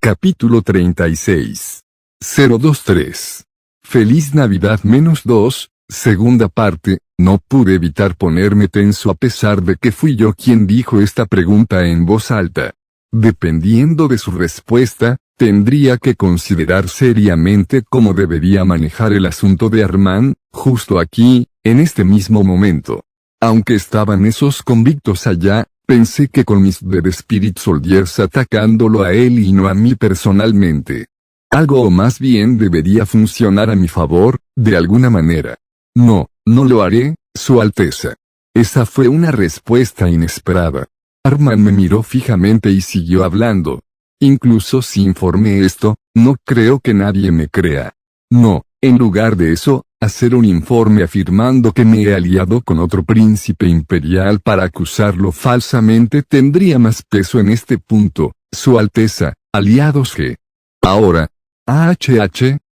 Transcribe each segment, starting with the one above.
Capítulo 36. 023. Feliz Navidad -2, segunda parte. No pude evitar ponerme tenso a pesar de que fui yo quien dijo esta pregunta en voz alta. Dependiendo de su respuesta, tendría que considerar seriamente cómo debería manejar el asunto de Armand, justo aquí, en este mismo momento. Aunque estaban esos convictos allá, pensé que con mis Dead Spirit Soldiers atacándolo a él y no a mí personalmente. Algo o más bien debería funcionar a mi favor, de alguna manera. No lo haré, Su Alteza. Esa fue una respuesta inesperada. Armand me miró fijamente y siguió hablando. Incluso si informé esto, no creo que nadie me crea. No, en lugar de eso, hacer un informe afirmando que me he aliado con otro príncipe imperial para acusarlo falsamente tendría más peso en este punto, Su Alteza. Aliados que. Ahora,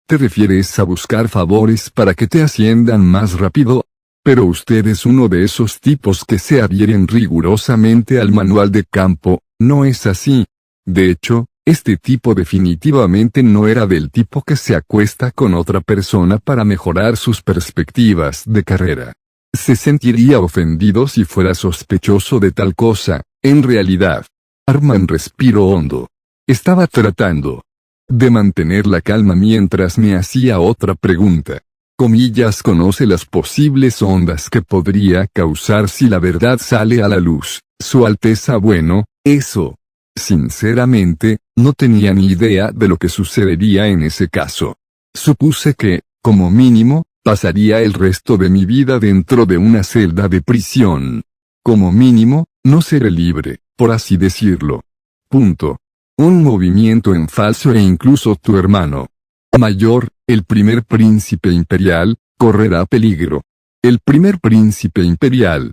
¿te refieres a buscar favores para que te asciendan más rápido? Pero usted es uno de esos tipos que se adhieren rigurosamente al manual de campo, ¿no es así? De hecho, este tipo definitivamente no era del tipo que se acuesta con otra persona para mejorar sus perspectivas de carrera. Se sentiría ofendido si fuera sospechoso de tal cosa, en realidad. Armand respiró hondo. Estaba tratando de mantener la calma mientras me hacía otra pregunta. Comillas, conoce las posibles ondas que podría causar si la verdad sale a la luz, Su Alteza. Bueno, eso. Sinceramente, no tenía ni idea de lo que sucedería en ese caso. Supuse que, como mínimo, pasaría el resto de mi vida dentro de una celda de prisión. Como mínimo, no seré libre, por así decirlo. Punto. Un movimiento en falso e incluso tu hermano mayor, el primer príncipe imperial, correrá peligro. El primer príncipe imperial.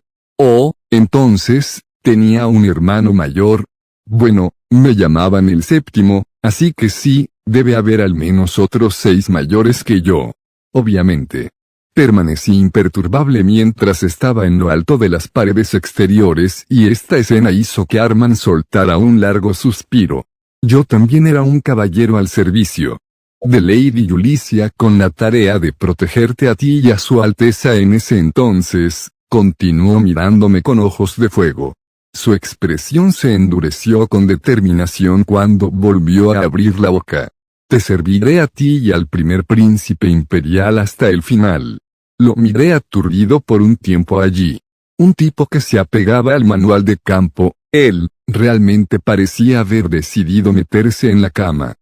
Entonces, tenía un hermano mayor. Bueno, me llamaban el séptimo, así que sí, debe haber al menos otros 6 mayores que yo. Obviamente. Permanecí imperturbable mientras estaba en lo alto de las paredes exteriores y esta escena hizo que Armand soltara un largo suspiro. Yo también era un caballero al servicio de Lady Yulicia con la tarea de protegerte a ti y a Su Alteza en ese entonces, continuó mirándome con ojos de fuego. Su expresión se endureció con determinación cuando volvió a abrir la boca. Te serviré a ti y al primer príncipe imperial hasta el final. Lo miré aturdido por un tiempo allí. Un tipo que se apegaba al manual de campo, él, realmente parecía haber decidido meterse en la cama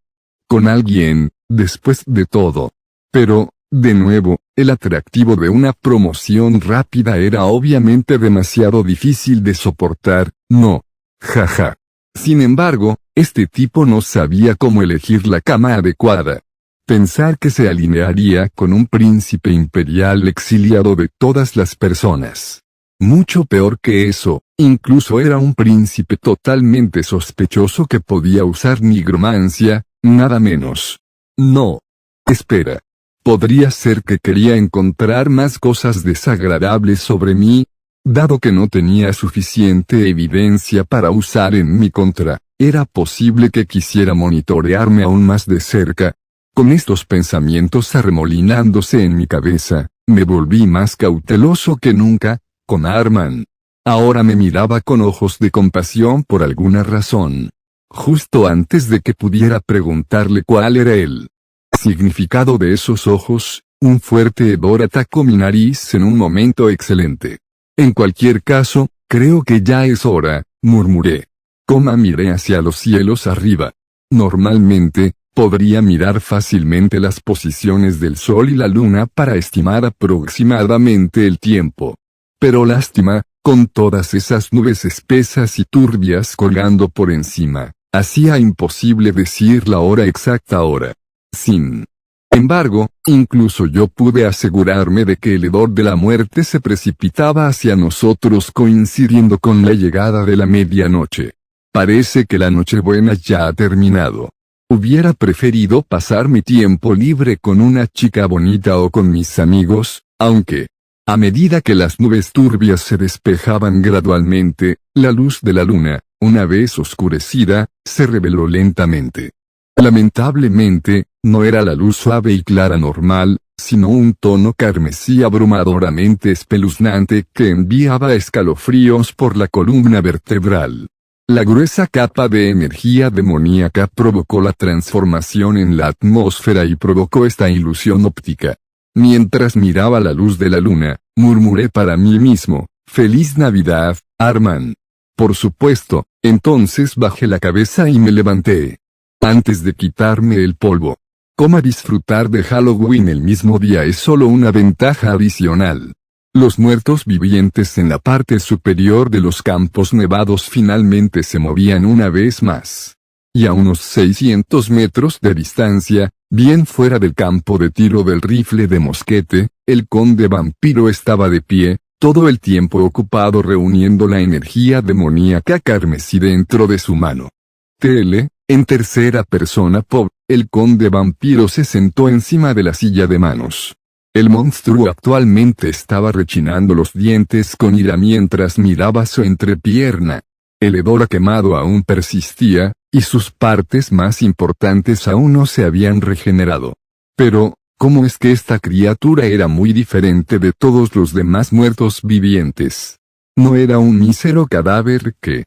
con alguien, después de todo. Pero, de nuevo, el atractivo de una promoción rápida era obviamente demasiado difícil de soportar, ¿no? Jaja. Sin embargo, este tipo no sabía cómo elegir la cama adecuada. Pensar que se alinearía con un príncipe imperial exiliado de todas las personas. Mucho peor que eso, incluso era un príncipe totalmente sospechoso que podía usar nigromancia, nada menos. No. Espera. ¿Podría ser que quería encontrar más cosas desagradables sobre mí? Dado que no tenía suficiente evidencia para usar en mi contra, era posible que quisiera monitorearme aún más de cerca. Con estos pensamientos arremolinándose en mi cabeza, me volví más cauteloso que nunca, con Armand. Ahora me miraba con ojos de compasión por alguna razón. Justo antes de que pudiera preguntarle cuál era el significado de esos ojos, un fuerte hedor atacó mi nariz en un momento excelente. En cualquier caso, creo que ya es hora, murmuré. Miré hacia los cielos arriba. Normalmente, podría mirar fácilmente las posiciones del sol y la luna para estimar aproximadamente el tiempo. Pero lástima, con todas esas nubes espesas y turbias colgando por encima, hacía imposible decir la hora exacta ahora. Sin embargo, incluso yo pude asegurarme de que el hedor de la muerte se precipitaba hacia nosotros coincidiendo con la llegada de la medianoche. Parece que la Nochebuena ya ha terminado. Hubiera preferido pasar mi tiempo libre con una chica bonita o con mis amigos, aunque, a medida que las nubes turbias se despejaban gradualmente, la luz de la luna, una vez oscurecida, se reveló lentamente. Lamentablemente, no era la luz suave y clara normal, sino un tono carmesí abrumadoramente espeluznante que enviaba escalofríos por la columna vertebral. La gruesa capa de energía demoníaca provocó la transformación en la atmósfera y provocó esta ilusión óptica. Mientras miraba la luz de la luna, murmuré para mí mismo, «Feliz Navidad, Arman». Por supuesto, entonces bajé la cabeza y me levanté. Antes de quitarme el polvo. Cómo disfrutar de Halloween el mismo día es solo una ventaja adicional. Los muertos vivientes en la parte superior de los campos nevados finalmente se movían una vez más. Y a unos 600 metros de distancia, bien fuera del campo de tiro del rifle de mosquete, el conde vampiro estaba de pie, todo el tiempo ocupado reuniendo la energía demoníaca carmesí dentro de su mano. En tercera persona Pop, el conde vampiro se sentó encima de la silla de manos. El monstruo actualmente estaba rechinando los dientes con ira mientras miraba su entrepierna. El hedor a quemado aún persistía, y sus partes más importantes aún no se habían regenerado. Pero, ¿cómo es que esta criatura era muy diferente de todos los demás muertos vivientes? No era un mísero cadáver que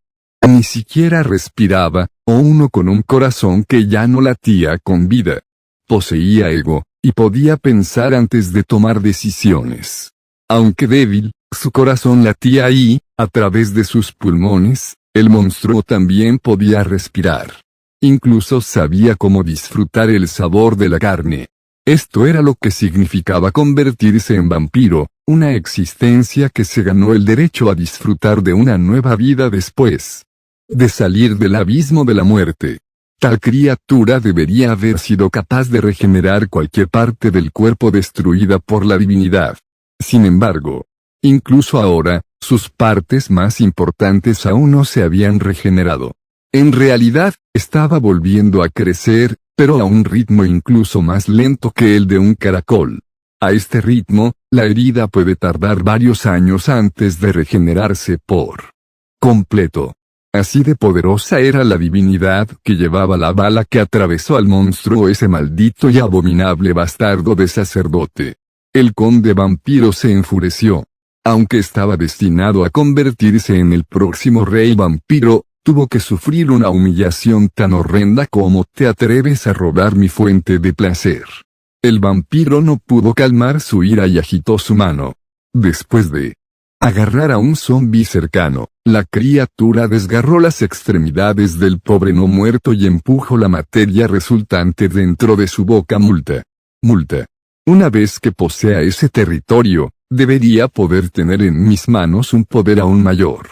ni siquiera respiraba, o uno con un corazón que ya no latía con vida. Poseía ego, y podía pensar antes de tomar decisiones. Aunque débil, su corazón latía y, a través de sus pulmones, el monstruo también podía respirar. Incluso sabía cómo disfrutar el sabor de la carne. Esto era lo que significaba convertirse en vampiro, una existencia que se ganó el derecho a disfrutar de una nueva vida después de salir del abismo de la muerte. Tal criatura debería haber sido capaz de regenerar cualquier parte del cuerpo destruida por la divinidad. Sin embargo, incluso ahora, sus partes más importantes aún no se habían regenerado. En realidad, estaba volviendo a crecer, pero a un ritmo incluso más lento que el de un caracol. A este ritmo, la herida puede tardar varios años antes de regenerarse por completo. Así de poderosa era la divinidad que llevaba la bala que atravesó al monstruo, ese maldito y abominable bastardo de sacerdote. El conde vampiro se enfureció. Aunque estaba destinado a convertirse en el próximo rey vampiro, tuvo que sufrir una humillación tan horrenda como «¿Te atreves a robar mi fuente de placer?». El vampiro no pudo calmar su ira y agitó su mano. Después de agarrar a un zombi cercano, la criatura desgarró las extremidades del pobre no muerto y empujó la materia resultante dentro de su boca. Multa. Una vez que posea ese territorio, debería poder tener en mis manos un poder aún mayor.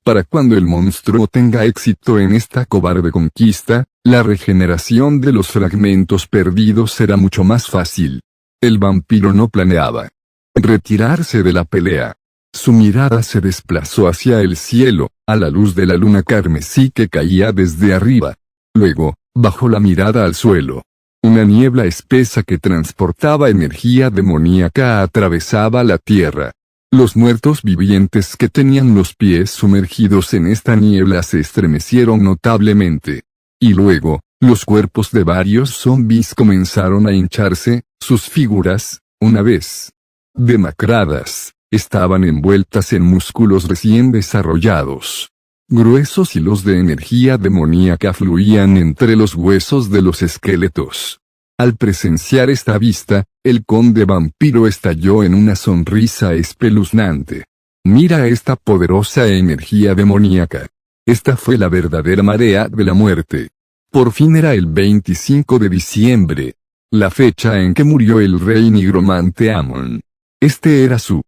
Para cuando el monstruo tenga éxito en esta cobarde conquista, la regeneración de los fragmentos perdidos será mucho más fácil. El vampiro no planeaba retirarse de la pelea. Su mirada se desplazó hacia el cielo, a la luz de la luna carmesí que caía desde arriba. Luego, bajó la mirada al suelo. Una niebla espesa que transportaba energía demoníaca atravesaba la tierra. Los muertos vivientes que tenían los pies sumergidos en esta niebla se estremecieron notablemente. Y luego, los cuerpos de varios zombis comenzaron a hincharse, sus figuras, una vez demacradas, estaban envueltas en músculos recién desarrollados. Gruesos hilos de energía demoníaca fluían entre los huesos de los esqueletos. Al presenciar esta vista, el conde vampiro estalló en una sonrisa espeluznante. «Mira esta poderosa energía demoníaca. Esta fue la verdadera marea de la muerte». Por fin era el 25 de diciembre. La fecha en que murió el rey nigromante Amon. Este era su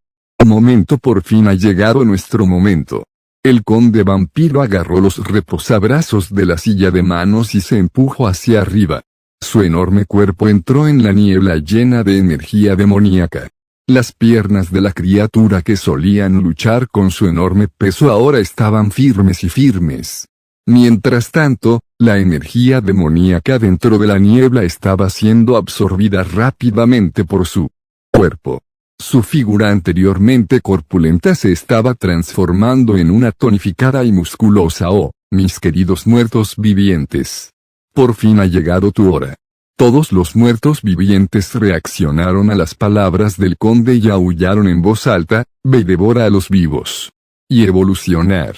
momento. Por fin ha llegado nuestro momento. El conde vampiro agarró los reposabrazos de la silla de manos y se empujó hacia arriba. Su enorme cuerpo entró en la niebla llena de energía demoníaca. Las piernas de la criatura que solían luchar con su enorme peso ahora estaban firmes. Mientras tanto, la energía demoníaca dentro de la niebla estaba siendo absorbida rápidamente por su cuerpo. Su figura anteriormente corpulenta se estaba transformando en una tonificada y musculosa. Oh, mis queridos muertos vivientes. Por fin ha llegado tu hora. Todos los muertos vivientes reaccionaron a las palabras del conde y aullaron en voz alta: ve y devora a los vivos. Y evolucionar.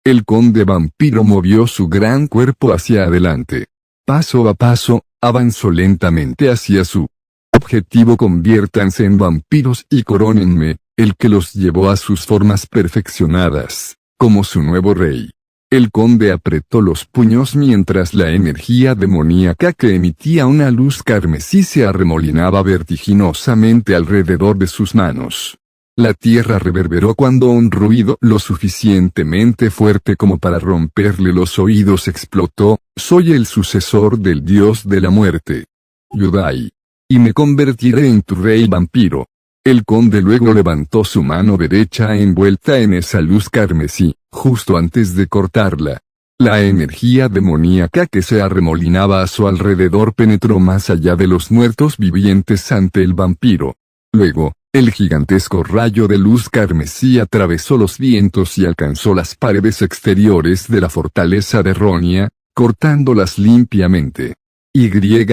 El conde vampiro movió su gran cuerpo hacia adelante. Paso a paso, avanzó lentamente hacia su objetivo: conviértanse en vampiros y corónenme, el que los llevó a sus formas perfeccionadas, como su nuevo rey. El conde apretó los puños mientras la energía demoníaca que emitía una luz carmesí se arremolinaba vertiginosamente alrededor de sus manos. La tierra reverberó cuando un ruido lo suficientemente fuerte como para romperle los oídos explotó: soy el sucesor del dios de la muerte, Yudai. Y me convertiré en tu rey vampiro. El conde luego levantó su mano derecha envuelta en esa luz carmesí, justo antes de cortarla. La energía demoníaca que se arremolinaba a su alrededor penetró más allá de los muertos vivientes ante el vampiro. Luego, el gigantesco rayo de luz carmesí atravesó los vientos y alcanzó las paredes exteriores de la fortaleza de Ronia, cortándolas limpiamente. Y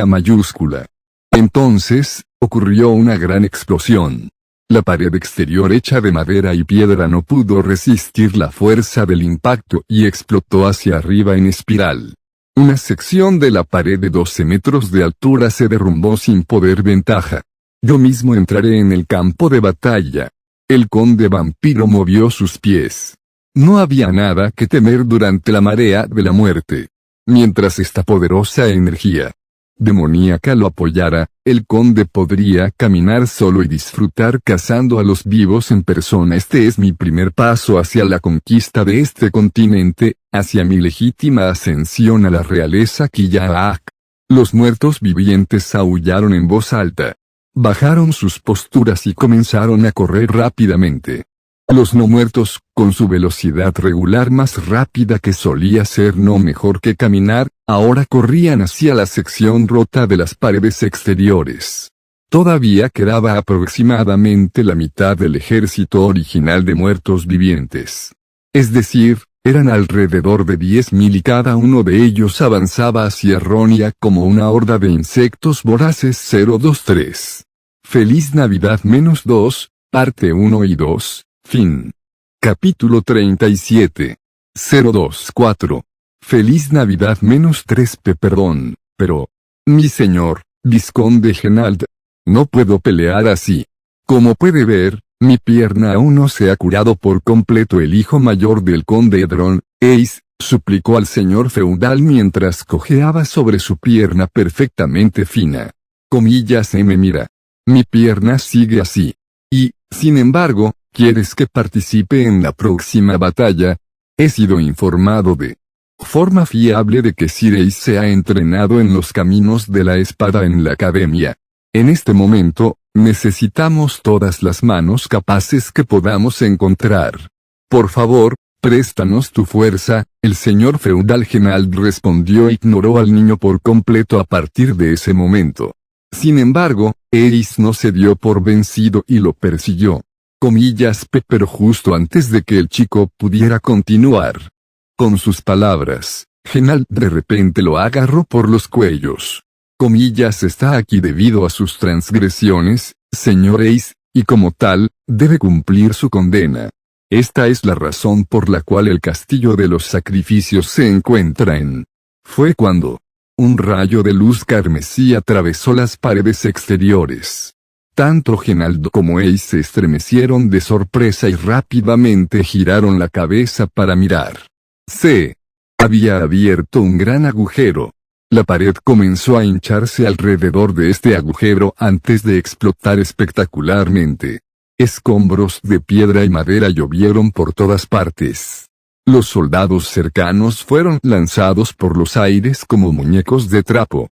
mayúscula. Entonces, ocurrió una gran explosión. La pared exterior hecha de madera y piedra no pudo resistir la fuerza del impacto y explotó hacia arriba en espiral. Una sección de la pared de 12 metros de altura se derrumbó sin poder ventaja. Yo mismo entraré en el campo de batalla. El conde vampiro movió sus pies. No había nada que temer durante la marea de la muerte. Mientras esta poderosa energía demoníaca lo apoyara, el conde podría caminar solo y disfrutar cazando a los vivos en persona. Este es mi primer paso hacia la conquista de este continente, hacia mi legítima ascensión a la realeza Kiyaak. Los muertos vivientes aullaron en voz alta. Bajaron sus posturas y comenzaron a correr rápidamente. Los no muertos, con su velocidad regular más rápida que solía ser no mejor que caminar, ahora corrían hacia la sección rota de las paredes exteriores. Todavía quedaba aproximadamente la mitad del ejército original de muertos vivientes. Es decir, eran alrededor de 10.000 y cada uno de ellos avanzaba hacia Ronia como una horda de insectos voraces. 023. Feliz Navidad -2, parte 1 y 2. Fin. Capítulo 37. 024. Feliz Navidad -3 perdón, pero... Mi señor, vizconde Genald. No puedo pelear así. Como puede ver, mi pierna aún no se ha curado por completo. El hijo mayor del conde Edron, Ace, suplicó al señor feudal mientras cojeaba sobre su pierna perfectamente fina. Comillas me mira. Mi pierna sigue así. Y, sin embargo, ¿quieres que participe en la próxima batalla? He sido informado de forma fiable de que Sir Ace se ha entrenado en los caminos de la espada en la academia. En este momento, necesitamos todas las manos capaces que podamos encontrar. Por favor, préstanos tu fuerza. El señor feudal Genald respondió e ignoró al niño por completo a partir de ese momento. Sin embargo, Ace no se dio por vencido y lo persiguió. Comillas pero justo antes de que el chico pudiera continuar con sus palabras, Genald de repente lo agarró por los cuellos. Comillas está aquí debido a sus transgresiones, señor Ace, y como tal, debe cumplir su condena. Esta es la razón por la cual el castillo de los sacrificios se encuentra en... Fue cuando un rayo de luz carmesí atravesó las paredes exteriores. Tanto Genald como Ace se estremecieron de sorpresa y rápidamente giraron la cabeza para mirar. Se había abierto un gran agujero. La pared comenzó a hincharse alrededor de este agujero antes de explotar espectacularmente. Escombros de piedra y madera llovieron por todas partes. Los soldados cercanos fueron lanzados por los aires como muñecos de trapo.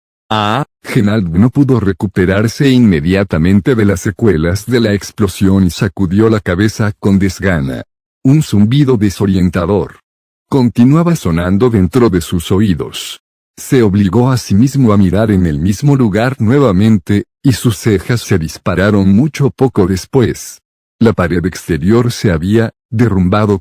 Genald no pudo recuperarse inmediatamente de las secuelas de la explosión y sacudió la cabeza con desgana. Un zumbido desorientador continuaba sonando dentro de sus oídos. Se obligó a sí mismo a mirar en el mismo lugar nuevamente, y sus cejas se dispararon poco después. La pared exterior se había derrumbado.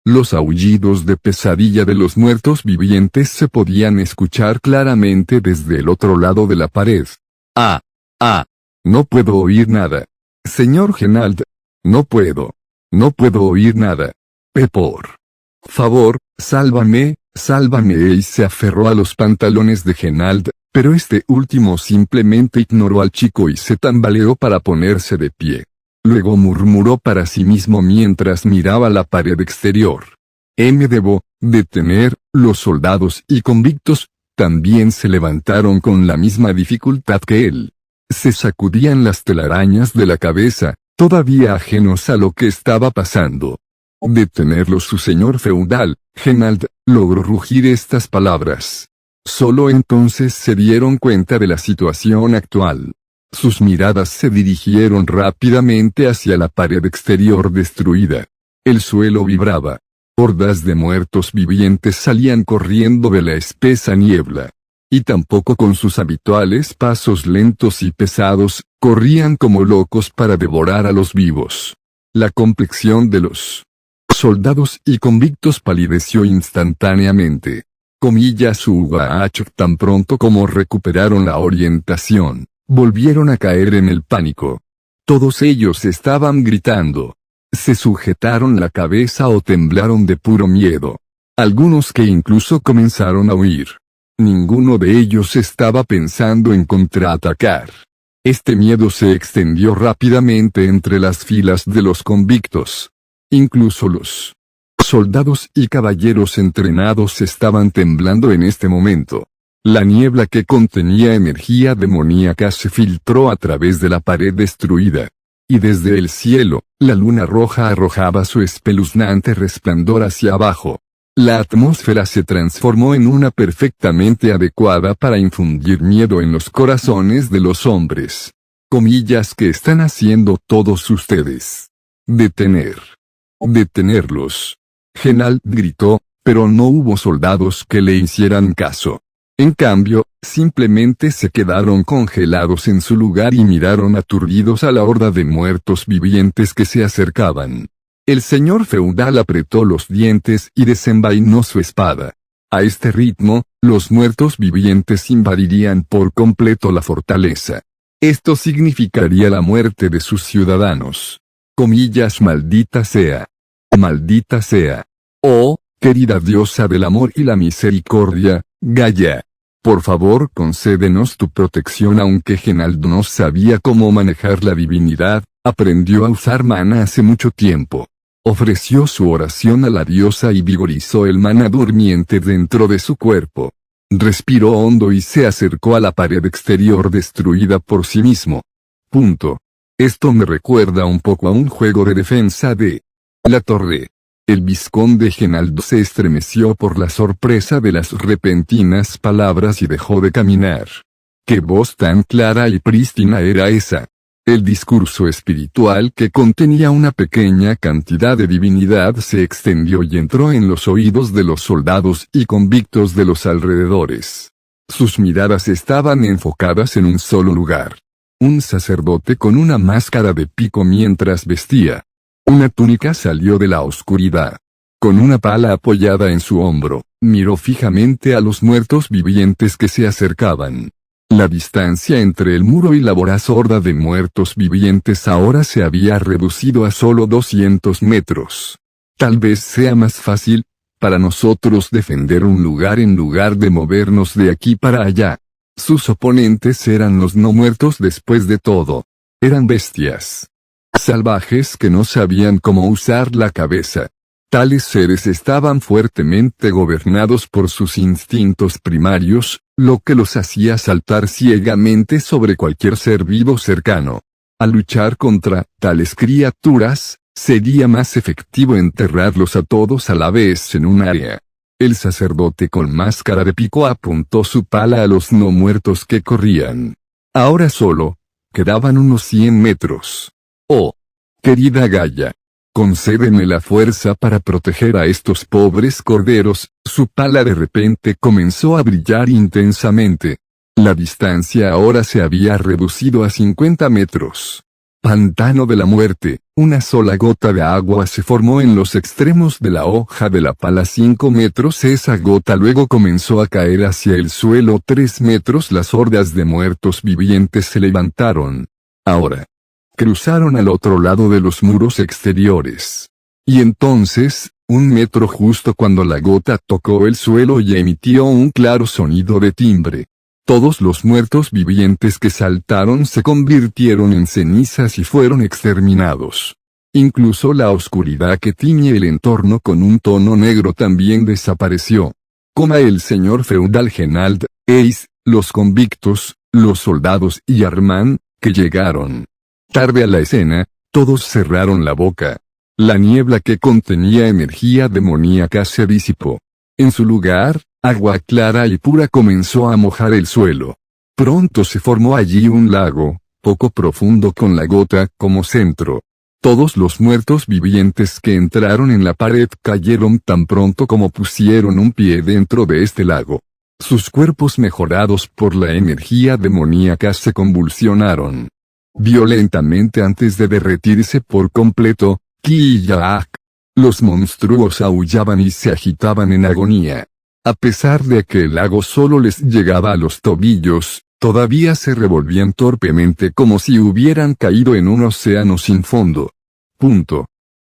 Los aullidos de pesadilla de los muertos vivientes se podían escuchar claramente desde el otro lado de la pared. ¡Ah! ¡Ah! No puedo oír nada. Señor Genald. No puedo. No puedo oír nada. Por favor, sálvame, sálvame. Ace se aferró a los pantalones de Genald, pero este último simplemente ignoró al chico y se tambaleó para ponerse de pie. Luego murmuró para sí mismo mientras miraba la pared exterior. Me debo detener. Los soldados y convictos también se levantaron con la misma dificultad que él. Se sacudían las telarañas de la cabeza, todavía ajenos a lo que estaba pasando. Detenerlo su señor feudal, Genald, logró rugir estas palabras. Solo entonces se dieron cuenta de la situación actual. Sus miradas se dirigieron rápidamente hacia la pared exterior destruida. El suelo vibraba. Hordas de muertos vivientes salían corriendo de la espesa niebla. Y tampoco con sus habituales pasos lentos y pesados, corrían como locos para devorar a los vivos. La complexión de los soldados y convictos palideció instantáneamente. Tan pronto como recuperaron la orientación, volvieron a caer en el pánico. Todos ellos estaban gritando. Se sujetaron la cabeza o temblaron de puro miedo. Algunos que incluso comenzaron a huir. Ninguno de ellos estaba pensando en contraatacar. Este miedo se extendió rápidamente entre las filas de los convictos. Incluso los soldados y caballeros entrenados estaban temblando en este momento. La niebla que contenía energía demoníaca se filtró a través de la pared destruida. Y desde el cielo, la luna roja arrojaba su espeluznante resplandor hacia abajo. La atmósfera se transformó en una perfectamente adecuada para infundir miedo en los corazones de los hombres. ¿Qué están haciendo todos ustedes? Detenerlos. Genald gritó, pero no hubo soldados que le hicieran caso. En cambio, simplemente se quedaron congelados en su lugar y miraron aturdidos a la horda de muertos vivientes que se acercaban. El señor feudal apretó los dientes y desenvainó su espada. A este ritmo, los muertos vivientes invadirían por completo la fortaleza. Esto significaría la muerte de sus ciudadanos. Maldita sea. Maldita sea. Oh, querida diosa del amor y la misericordia, Gaia. Por favor concédenos tu protección. Aunque Genald no sabía cómo manejar la divinidad, aprendió a usar mana hace mucho tiempo. Ofreció su oración a la diosa y vigorizó el mana durmiente dentro de su cuerpo. Respiró hondo y se acercó a la pared exterior destruida por sí mismo. Esto me recuerda un poco a un juego de defensa de la torre. El vizconde Genald se estremeció por la sorpresa de las repentinas palabras y dejó de caminar. ¿Qué voz tan clara y prístina era esa? El discurso espiritual que contenía una pequeña cantidad de divinidad se extendió y entró en los oídos de los soldados y convictos de los alrededores. Sus miradas estaban enfocadas en un solo lugar. Un sacerdote con una máscara de pico mientras vestía una túnica salió de la oscuridad. Con una pala apoyada en su hombro, miró fijamente a los muertos vivientes que se acercaban. La distancia entre el muro y la voraz horda de muertos vivientes ahora se había reducido a solo 200 metros. Tal vez sea más fácil para nosotros defender un lugar en lugar de movernos de aquí para allá. Sus oponentes eran los no muertos después de todo. Eran bestias salvajes que no sabían cómo usar la cabeza. Tales seres estaban fuertemente gobernados por sus instintos primarios, lo que los hacía saltar ciegamente sobre cualquier ser vivo cercano. Al luchar contra tales criaturas, sería más efectivo enterrarlos a todos a la vez en un área. El sacerdote con máscara de pico apuntó su pala a los no muertos que corrían. Ahora solo quedaban unos 100 metros. Oh, querida Gaia, concédeme la fuerza para proteger a estos pobres corderos. Su pala de repente comenzó a brillar intensamente. La distancia ahora se había reducido a 50 metros. Pantano de la muerte. Una sola gota de agua se formó en los extremos de la hoja de la pala 5 metros. Esa gota luego comenzó a caer hacia el suelo 3 metros. Las hordas de muertos vivientes se levantaron. Ahora, cruzaron al otro lado de los muros exteriores. Y entonces, 1 metro justo cuando la gota tocó el suelo y emitió un claro sonido de timbre. Todos los muertos vivientes que saltaron se convirtieron en cenizas y fueron exterminados. Incluso la oscuridad que tiñe el entorno con un tono negro también desapareció. El señor feudal Genald, Ace, los convictos, los soldados y Armand, que llegaron tarde a la escena, todos cerraron la boca. La niebla que contenía energía demoníaca se disipó. En su lugar, agua clara y pura comenzó a mojar el suelo. Pronto se formó allí un lago, poco profundo con la gota como centro. Todos los muertos vivientes que entraron en la pared cayeron tan pronto como pusieron un pie dentro de este lago. Sus cuerpos mejorados por la energía demoníaca se convulsionaron violentamente antes de derretirse por completo. Kiyak. Los monstruos aullaban y se agitaban en agonía. A pesar de que el lago solo les llegaba a los tobillos, todavía se revolvían torpemente como si hubieran caído en un océano sin fondo.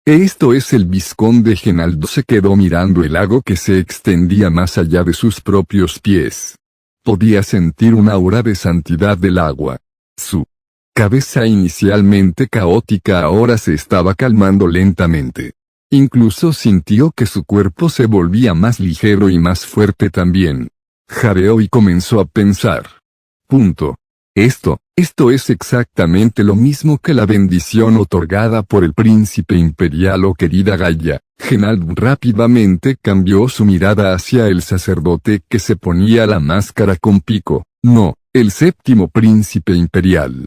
Esto es el vizconde Genaldo se quedó mirando el lago que se extendía más allá de sus propios pies. Podía sentir una aura de santidad del agua. Su cabeza inicialmente caótica ahora se estaba calmando lentamente. Incluso sintió que su cuerpo se volvía más ligero y más fuerte también. Jadeó y comenzó a pensar. Esto es exactamente lo mismo que la bendición otorgada por el príncipe imperial o querida Gaia. Genald rápidamente cambió su mirada hacia el sacerdote que se ponía la máscara con pico. No, el séptimo príncipe imperial.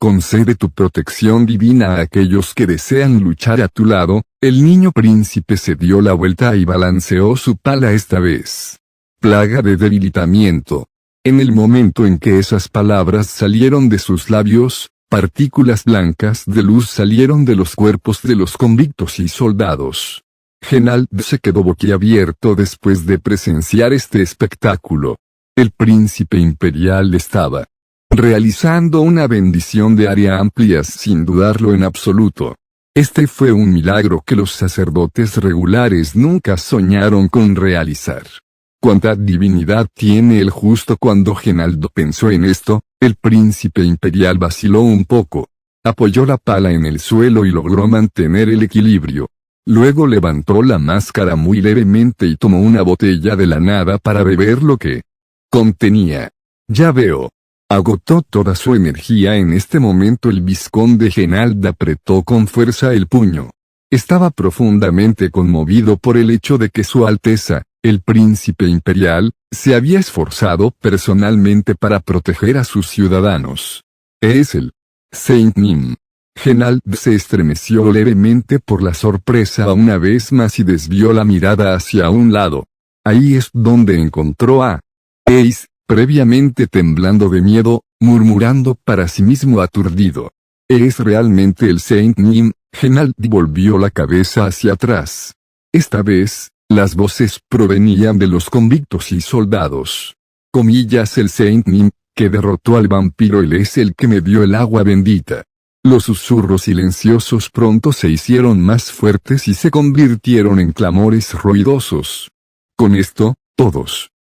Concede tu protección divina a aquellos que desean luchar a tu lado. El niño príncipe se dio la vuelta y balanceó su pala esta vez. Plaga de debilitamiento. En el momento en que esas palabras salieron de sus labios, partículas blancas de luz salieron de los cuerpos de los convictos y soldados. Genald se quedó boquiabierto después de presenciar este espectáculo. El príncipe imperial estaba realizando una bendición de área amplia sin dudarlo en absoluto. Este fue un milagro que los sacerdotes regulares nunca soñaron con realizar. ¿Cuánta divinidad tiene el justo? Cuando Genaldo pensó en esto, el príncipe imperial vaciló un poco. Apoyó la pala en el suelo y logró mantener el equilibrio. Luego levantó la máscara muy levemente y tomó una botella de la nada para beber lo que contenía. Ya veo. Agotó toda su energía en este momento. El vizconde Genald apretó con fuerza el puño. Estaba profundamente conmovido por el hecho de que Su Alteza, el príncipe imperial, se había esforzado personalmente para proteger a sus ciudadanos. Es el Saint Nim. Genald se estremeció levemente por la sorpresa una vez más y desvió la mirada hacia un lado. Ahí es donde encontró a Ace, previamente temblando de miedo, murmurando para sí mismo aturdido. ¿Es realmente el Saint Nim? Genald volvió la cabeza hacia atrás. Esta vez, las voces provenían de los convictos y soldados. El Saint Nim, que derrotó al vampiro, él es el que me dio el agua bendita. Los susurros silenciosos pronto se hicieron más fuertes y se convirtieron en clamores ruidosos. Con esto, todos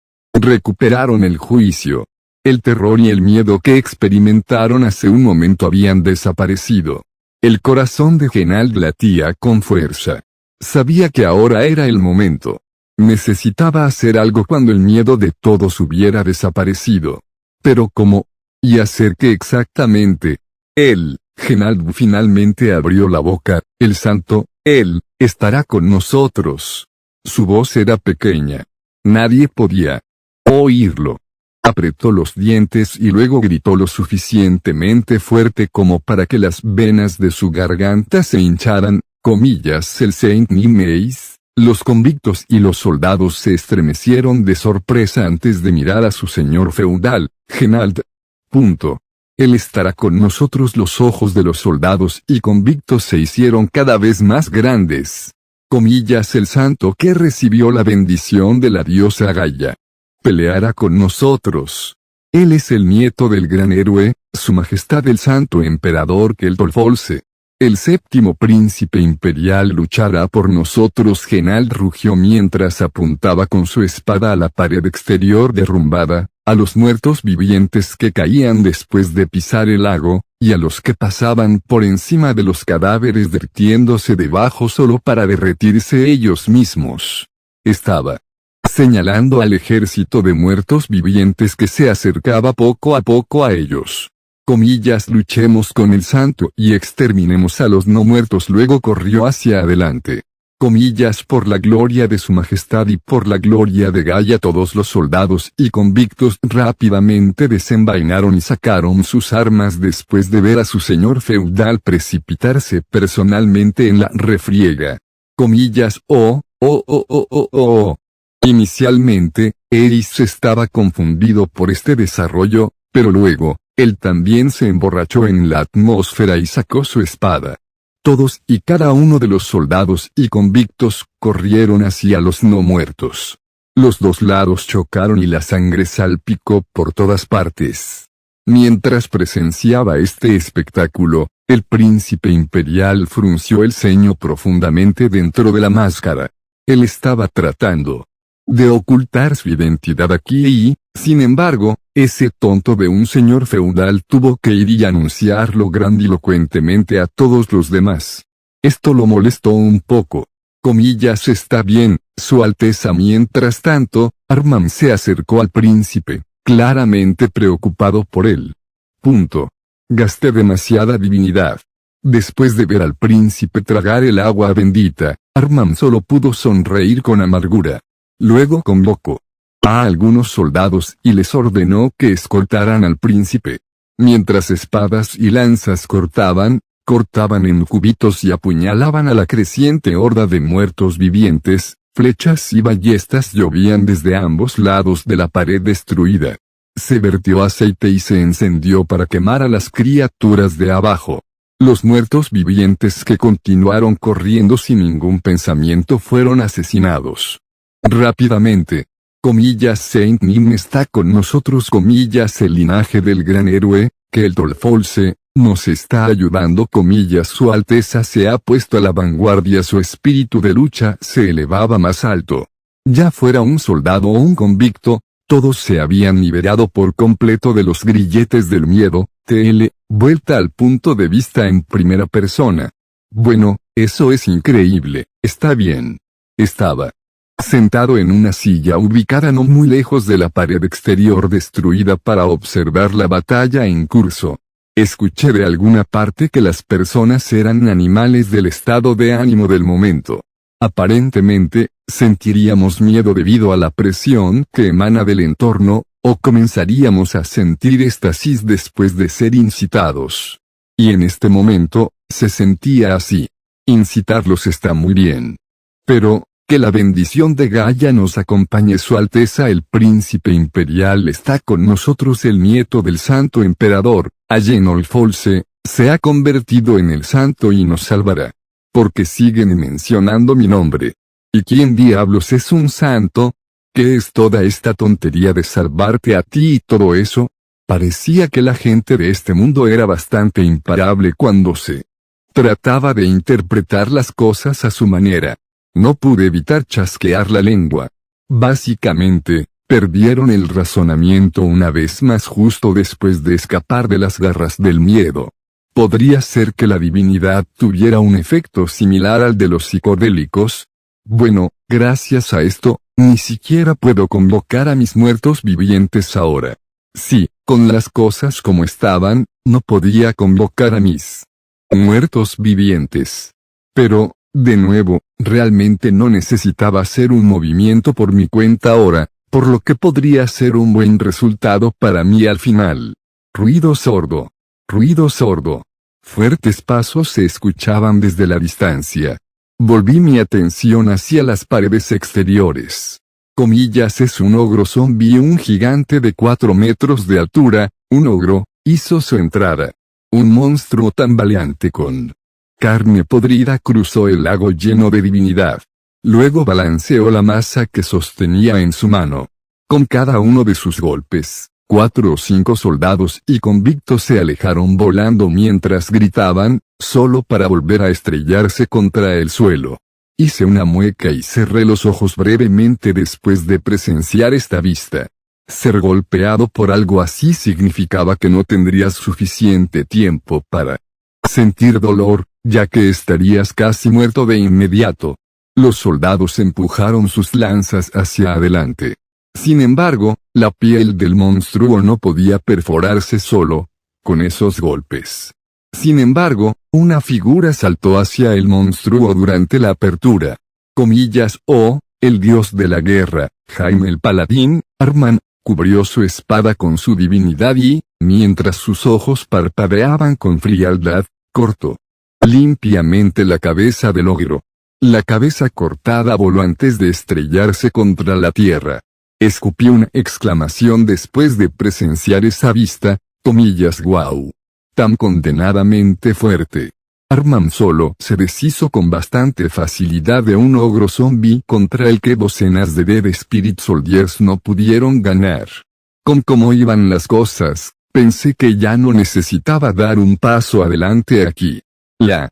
recuperaron el juicio. El terror y el miedo que experimentaron hace un momento habían desaparecido. El corazón de Genald latía con fuerza. Sabía que ahora era el momento. Necesitaba hacer algo cuando el miedo de todos hubiera desaparecido. Pero ¿cómo? ¿Y hacer qué exactamente? Genald finalmente abrió la boca. El santo, él, estará con nosotros. Su voz era pequeña. Nadie podía oírlo. Apretó los dientes y luego gritó lo suficientemente fuerte como para que las venas de su garganta se hincharan. El Saint Nim Ace. Los convictos y los soldados se estremecieron de sorpresa antes de mirar a su señor feudal, Genald. Él estará con nosotros. Los ojos de los soldados y convictos se hicieron cada vez más grandes. Comillas, el santo que recibió la bendición de la diosa Gaia peleará con nosotros. Él es el nieto del gran héroe, su majestad el santo emperador Keltolfolse. El séptimo príncipe imperial luchará por nosotros. Genal rugió mientras apuntaba con su espada a la pared exterior derrumbada, a los muertos vivientes que caían después de pisar el lago, y a los que pasaban por encima de los cadáveres derritiéndose debajo solo para derretirse ellos mismos. Estaba señalando al ejército de muertos vivientes que se acercaba poco a poco a ellos. Comillas, luchemos con el santo y exterminemos a los no muertos. Luego corrió hacia adelante. Comillas, por la gloria de su majestad y por la gloria de Gaia. Todos los soldados y convictos rápidamente desenvainaron y sacaron sus armas después de ver a su señor feudal precipitarse personalmente en la refriega. Comillas, Inicialmente, Eris estaba confundido por este desarrollo, pero luego, él también se emborrachó en la atmósfera y sacó su espada. Todos y cada uno de los soldados y convictos corrieron hacia los no muertos. Los dos lados chocaron y la sangre salpicó por todas partes. Mientras presenciaba este espectáculo, el príncipe imperial frunció el ceño profundamente dentro de la máscara. Él estaba tratando de ocultar su identidad aquí y, sin embargo, ese tonto de un señor feudal tuvo que ir y anunciarlo grandilocuentemente a todos los demás. Esto lo molestó un poco. Comillas, está bien, Su Alteza. Mientras tanto, Armand se acercó al príncipe, claramente preocupado por él. Gasté demasiada divinidad. Después de ver al príncipe tragar el agua bendita, Armand solo pudo sonreír con amargura. Luego convocó a algunos soldados y les ordenó que escoltaran al príncipe. Mientras espadas y lanzas cortaban en cubitos y apuñalaban a la creciente horda de muertos vivientes, flechas y ballestas llovían desde ambos lados de la pared destruida. Se vertió aceite y se encendió para quemar a las criaturas de abajo. Los muertos vivientes que continuaron corriendo sin ningún pensamiento fueron asesinados rápidamente. Comillas, Saint Nim está con nosotros. Comillas, el linaje del gran héroe, Keltolfolse, nos está ayudando. Comillas, Su Alteza se ha puesto a la vanguardia. Su espíritu de lucha se elevaba más alto. Ya fuera un soldado o un convicto, todos se habían liberado por completo de los grilletes del miedo. Vuelta al punto de vista en primera persona. Bueno, eso es increíble. Está bien. Estaba sentado en una silla ubicada no muy lejos de la pared exterior destruida para observar la batalla en curso. Escuché de alguna parte que las personas eran animales del estado de ánimo del momento. Aparentemente, sentiríamos miedo debido a la presión que emana del entorno, o comenzaríamos a sentir éxtasis después de ser incitados. Y en este momento, se sentía así. Incitarlos está muy bien. Pero, que la bendición de Gaia nos acompañe. Su Alteza el Príncipe Imperial está con nosotros. El nieto del Santo Emperador, Ayenolfolse, se ha convertido en el santo y nos salvará. Porque siguen mencionando mi nombre. ¿Y quién diablos es un santo? ¿Qué es toda esta tontería de salvarte a ti y todo eso? Parecía que la gente de este mundo era bastante imparable cuando se trataba de interpretar las cosas a su manera. No pude evitar chasquear la lengua. Básicamente, perdieron el razonamiento una vez más justo después de escapar de las garras del miedo. ¿Podría ser que la divinidad tuviera un efecto similar al de los psicodélicos? Bueno, gracias a esto, ni siquiera puedo convocar a mis muertos vivientes ahora. Sí, con las cosas como estaban, no podía convocar a mis muertos vivientes. Pero, de nuevo, realmente no necesitaba hacer un movimiento por mi cuenta ahora, por lo que podría ser un buen resultado para mí al final. Ruido sordo. Ruido sordo. Fuertes pasos se escuchaban desde la distancia. Volví mi atención hacia las paredes exteriores. Comillas, es un ogro zombie, un gigante de 4 metros de altura, un ogro, hizo su entrada. Un monstruo tambaleante con carne podrida cruzó el lago lleno de divinidad. Luego balanceó la masa que sostenía en su mano. Con cada uno de sus golpes, 4 o 5 soldados y convictos se alejaron volando mientras gritaban, solo para volver a estrellarse contra el suelo. Hice una mueca y cerré los ojos brevemente después de presenciar esta vista. Ser golpeado por algo así significaba que no tendrías suficiente tiempo para sentir dolor, ya que estarías casi muerto de inmediato. Los soldados empujaron sus lanzas hacia adelante. Sin embargo, la piel del monstruo no podía perforarse solo con esos golpes. Sin embargo, una figura saltó hacia el monstruo durante la apertura. Comillas, el dios de la guerra, Jaime el Paladín, Arman, cubrió su espada con su divinidad y, mientras sus ojos parpadeaban con frialdad, cortó limpiamente la cabeza del ogro. La cabeza cortada voló antes de estrellarse contra la tierra. Escupí una exclamación después de presenciar esa vista, comillas, wow. Tan condenadamente fuerte. Arman solo se deshizo con bastante facilidad de un ogro zombie contra el que docenas de Dead Spirit Soldiers no pudieron ganar. Con cómo iban las cosas, pensé que ya no necesitaba dar un paso adelante aquí. La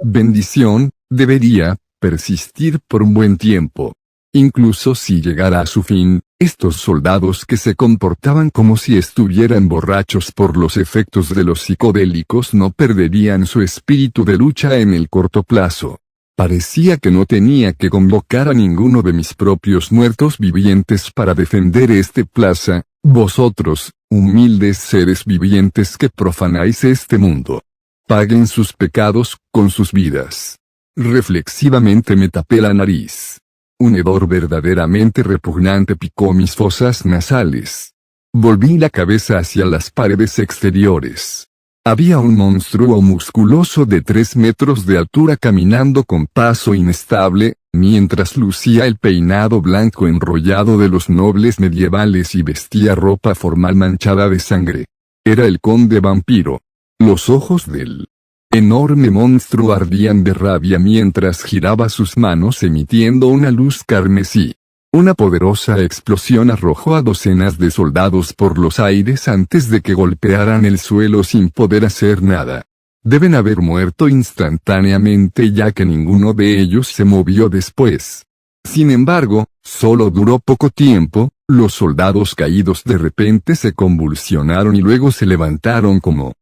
bendición debería persistir por un buen tiempo. Incluso si llegara a su fin, estos soldados que se comportaban como si estuvieran borrachos por los efectos de los psicodélicos no perderían su espíritu de lucha en el corto plazo. Parecía que no tenía que convocar a ninguno de mis propios muertos vivientes para defender este plaza, vosotros, humildes seres vivientes que profanáis este mundo. Paguen sus pecados con sus vidas. Reflexivamente me tapé la nariz. Un hedor verdaderamente repugnante picó mis fosas nasales. Volví la cabeza hacia las paredes exteriores. Había un monstruo musculoso de 3 metros de altura caminando con paso inestable, mientras lucía el peinado blanco enrollado de los nobles medievales y vestía ropa formal manchada de sangre. Era el conde vampiro. Los ojos del enorme monstruo ardían de rabia mientras giraba sus manos emitiendo una luz carmesí. Una poderosa explosión arrojó a docenas de soldados por los aires antes de que golpearan el suelo sin poder hacer nada. Deben haber muerto instantáneamente ya que ninguno de ellos se movió después. Sin embargo, solo duró poco tiempo, los soldados caídos de repente se convulsionaron y luego se levantaron como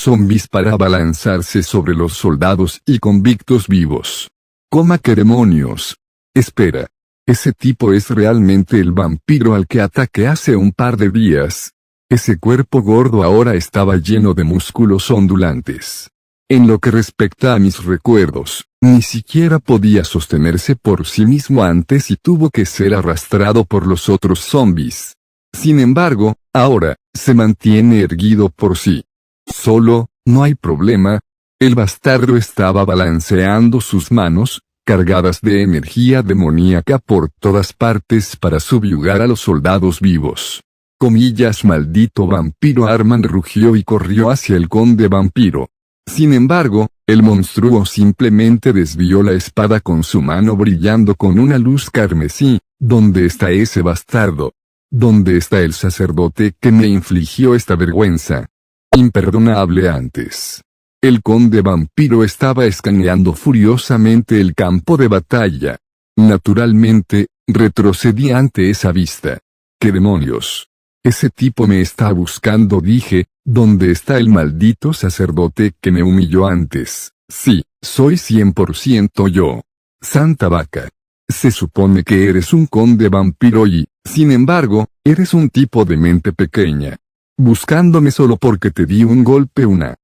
zombies para abalanzarse sobre los soldados y convictos vivos. ¡Coma que demonios! Espera. Ese tipo es realmente el vampiro al que ataqué hace un par de días. Ese cuerpo gordo ahora estaba lleno de músculos ondulantes. En lo que respecta a mis recuerdos, ni siquiera podía sostenerse por sí mismo antes y tuvo que ser arrastrado por los otros zombies. Sin embargo, ahora, se mantiene erguido por sí solo, no hay problema. El bastardo estaba balanceando sus manos, cargadas de energía demoníaca por todas partes para subyugar a los soldados vivos. Comillas, maldito vampiro. Arman rugió y corrió hacia el conde vampiro. Sin embargo, el monstruo simplemente desvió la espada con su mano brillando con una luz carmesí. ¿Dónde está ese bastardo? ¿Dónde está el sacerdote que me infligió esta vergüenza imperdonable antes? El conde vampiro estaba escaneando furiosamente el campo de batalla. Naturalmente, retrocedí ante esa vista. ¿Qué demonios? Ese tipo me está buscando, dije. ¿Dónde está el maldito sacerdote que me humilló antes? Sí, soy 100% yo. Santa vaca. Se supone que eres un conde vampiro y, sin embargo, eres un tipo de mente pequeña. Buscándome solo porque te di un golpe una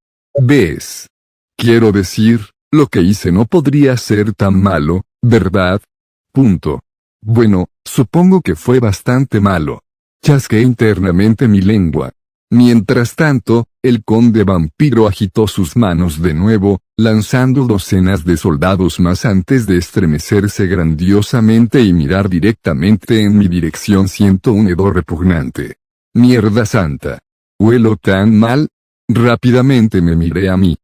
vez. Quiero decir, lo que hice no podría ser tan malo, ¿verdad? Punto. Bueno, supongo que fue bastante malo. Chasqué internamente mi lengua. Mientras tanto, el conde vampiro agitó sus manos de nuevo, lanzando docenas de soldados más antes de estremecerse grandiosamente y mirar directamente en mi dirección. Siento un hedor repugnante. Mierda santa. ¿Huelo tan mal? Rápidamente me miré a mí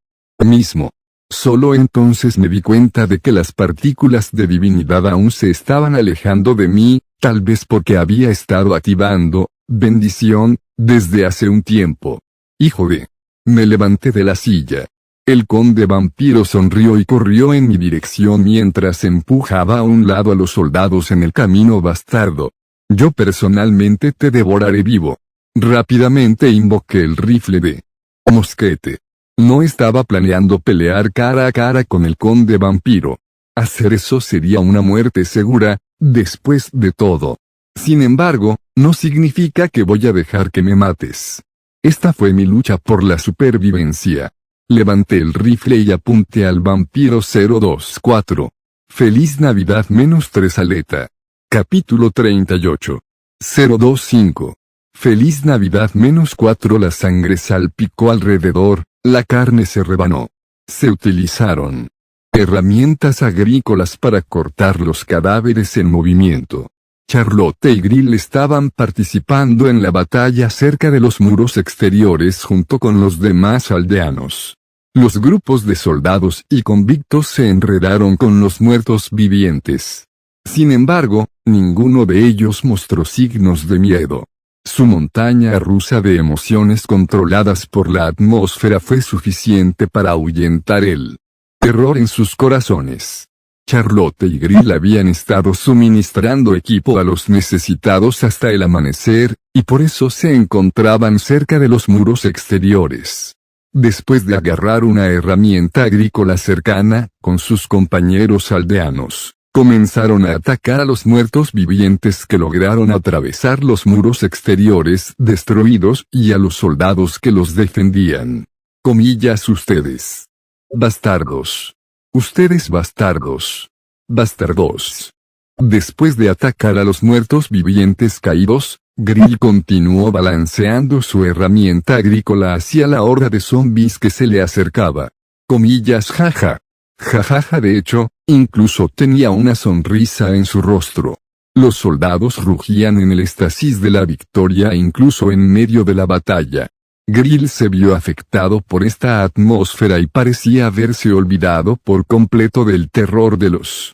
mismo. Solo entonces me di cuenta de que las partículas de divinidad aún se estaban alejando de mí, tal vez porque había estado activando bendición desde hace un tiempo. Hijo de... Me levanté de la silla. El conde vampiro sonrió y corrió en mi dirección mientras empujaba a un lado a los soldados en el camino. Bastardo. Yo personalmente te devoraré vivo. Rápidamente invoqué el rifle de mosquete. No estaba planeando pelear cara a cara con el conde vampiro. Hacer eso sería una muerte segura, después de todo. Sin embargo, no significa que voy a dejar que me mates. Esta fue mi lucha por la supervivencia. Levanté el rifle y apunté al vampiro 024. Feliz Navidad -3 aleta. Capítulo 38. 025. Feliz Navidad -4. La sangre salpicó alrededor, la carne se rebanó. Se utilizaron herramientas agrícolas para cortar los cadáveres en movimiento. Charlotte y Grill estaban participando en la batalla cerca de los muros exteriores junto con los demás aldeanos. Los grupos de soldados y convictos se enredaron con los muertos vivientes. Sin embargo, ninguno de ellos mostró signos de miedo. Su montaña rusa de emociones controladas por la atmósfera fue suficiente para ahuyentar el terror en sus corazones. Charlotte y Grill habían estado suministrando equipo a los necesitados hasta el amanecer, y por eso se encontraban cerca de los muros exteriores. Después de agarrar una herramienta agrícola cercana, con sus compañeros aldeanos, comenzaron a atacar a los muertos vivientes que lograron atravesar los muros exteriores destruidos y a los soldados que los defendían. Comillas ustedes. Bastardos. Ustedes bastardos. Bastardos. Después de atacar a los muertos vivientes caídos, Grill continuó balanceando su herramienta agrícola hacia la horda de zombies que se le acercaba. Comillas jaja. Jajaja. De hecho, incluso tenía una sonrisa en su rostro. Los soldados rugían en el éxtasis de la victoria incluso en medio de la batalla. Grill se vio afectado por esta atmósfera y parecía haberse olvidado por completo del terror de los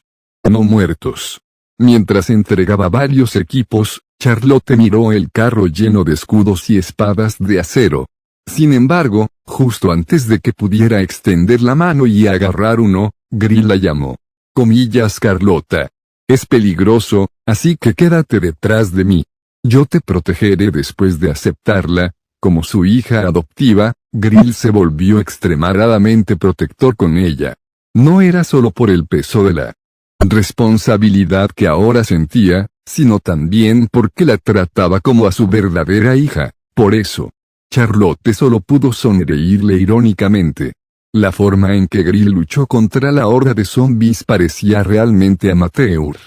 no muertos. Mientras entregaba varios equipos, Charlotte miró el carro lleno de escudos y espadas de acero. Sin embargo, justo antes de que pudiera extender la mano y agarrar uno, Grill la llamó. Comillas Carlota. Es peligroso, así que quédate detrás de mí. Yo te protegeré. Después de aceptarla como su hija adoptiva, Grill se volvió extremadamente protector con ella. No era solo por el peso de la responsabilidad que ahora sentía, sino también porque la trataba como a su verdadera hija. Por eso, Charlotte solo pudo sonreírle irónicamente. La forma en que Grill luchó contra la horda de zombies parecía realmente amateur.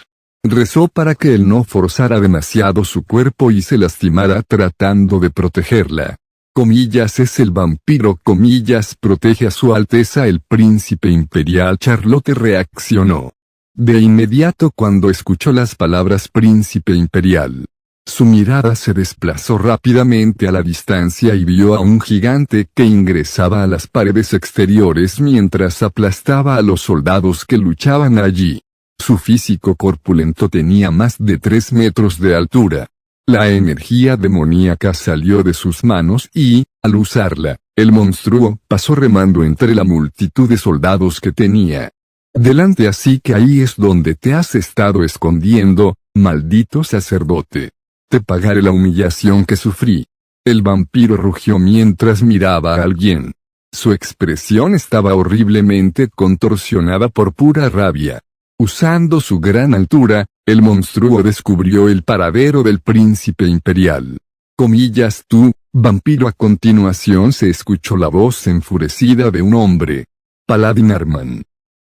Rezó para que él no forzara demasiado su cuerpo y se lastimara tratando de protegerla. Comillas es el vampiro. Comillas protege a su alteza el príncipe imperial. Charlotte reaccionó de inmediato cuando escuchó las palabras príncipe imperial. Su mirada se desplazó rápidamente a la distancia y vio a un gigante que ingresaba a las paredes exteriores mientras aplastaba a los soldados que luchaban allí. Su físico corpulento tenía más de 3 metros de altura. La energía demoníaca salió de sus manos y, al usarla, el monstruo pasó remando entre la multitud de soldados que tenía delante. Así que ahí es donde te has estado escondiendo, maldito sacerdote. Te pagaré la humillación que sufrí. El vampiro rugió mientras miraba a alguien. Su expresión estaba horriblemente contorsionada por pura rabia. Usando su gran altura, el monstruo descubrió el paradero del príncipe imperial. Comillas tú, vampiro. A continuación se escuchó la voz enfurecida de un hombre. Paladin Arman.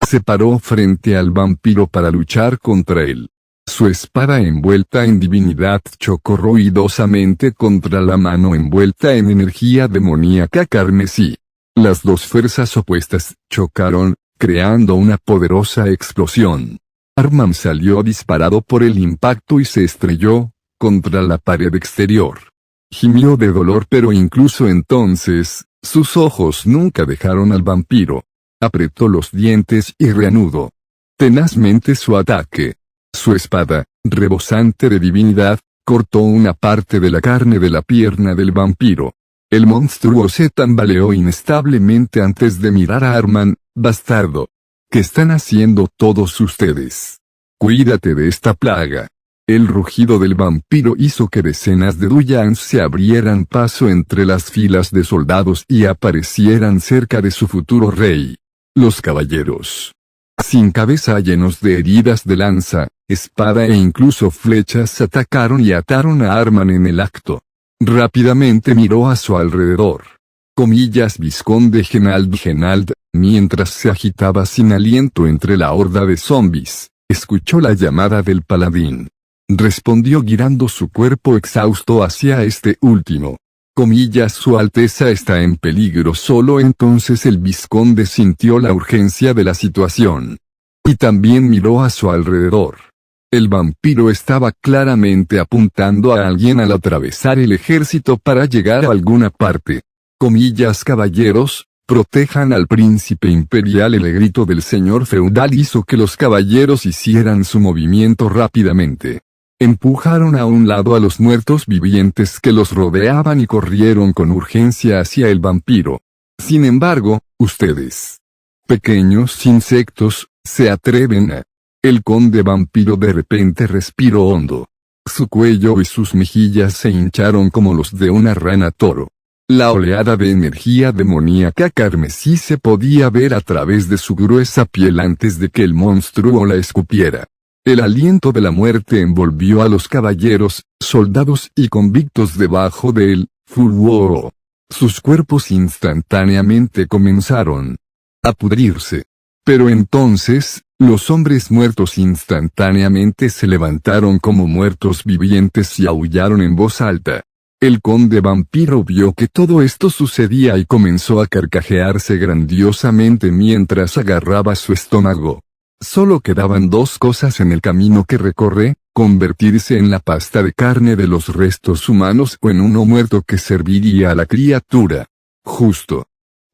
Se paró frente al vampiro para luchar contra él. Su espada envuelta en divinidad chocó ruidosamente contra la mano envuelta en energía demoníaca carmesí. Las dos fuerzas opuestas chocaron, creando una poderosa explosión. Arman salió disparado por el impacto y se estrelló contra la pared exterior. Gimió de dolor, pero incluso entonces, Sus ojos nunca dejaron al vampiro. Apretó los dientes y reanudó tenazmente su ataque. Su espada, rebosante de divinidad, cortó una parte de la carne de la pierna del vampiro. El monstruo se tambaleó inestablemente antes de mirar a Arman. Bastardo. ¿Qué están haciendo todos ustedes? Cuídate de esta plaga. El rugido del vampiro hizo que decenas de Duyans se abrieran paso entre las filas de soldados y aparecieran cerca de su futuro rey. Los caballeros, sin cabeza, llenos de heridas de lanza, espada e incluso flechas, atacaron y ataron a Arman en el acto. Rápidamente miró a su alrededor. Vizconde Genald, mientras se agitaba sin aliento entre la horda de zombies, escuchó la llamada del paladín. Respondió girando su cuerpo exhausto hacia este último. Su Alteza está en peligro. Solo entonces el vizconde sintió la urgencia de la situación. Y también miró a su alrededor. El vampiro estaba claramente apuntando a alguien al atravesar el ejército para llegar a alguna parte. Caballeros, protejan al príncipe imperial. El grito del señor feudal hizo que los caballeros hicieran su movimiento rápidamente. Empujaron a un lado a los muertos vivientes que los rodeaban y corrieron con urgencia hacia el vampiro. Sin embargo, ustedes, pequeños insectos, se atreven a... El conde vampiro de repente respiró hondo. Su cuello y sus mejillas se hincharon como los de una rana toro. La oleada de energía demoníaca carmesí se podía ver a través de su gruesa piel antes de que el monstruo la escupiera. El aliento de la muerte envolvió a los caballeros, soldados y convictos debajo de él. Fulguó. Sus cuerpos instantáneamente comenzaron a pudrirse. Pero entonces, los hombres muertos instantáneamente se levantaron como muertos vivientes y aullaron en voz alta. El conde vampiro vio que todo esto sucedía y comenzó a carcajearse grandiosamente mientras agarraba su estómago. Solo quedaban dos cosas en el camino que recorre: convertirse en la pasta de carne de los restos humanos o en uno muerto que serviría a la criatura. Justo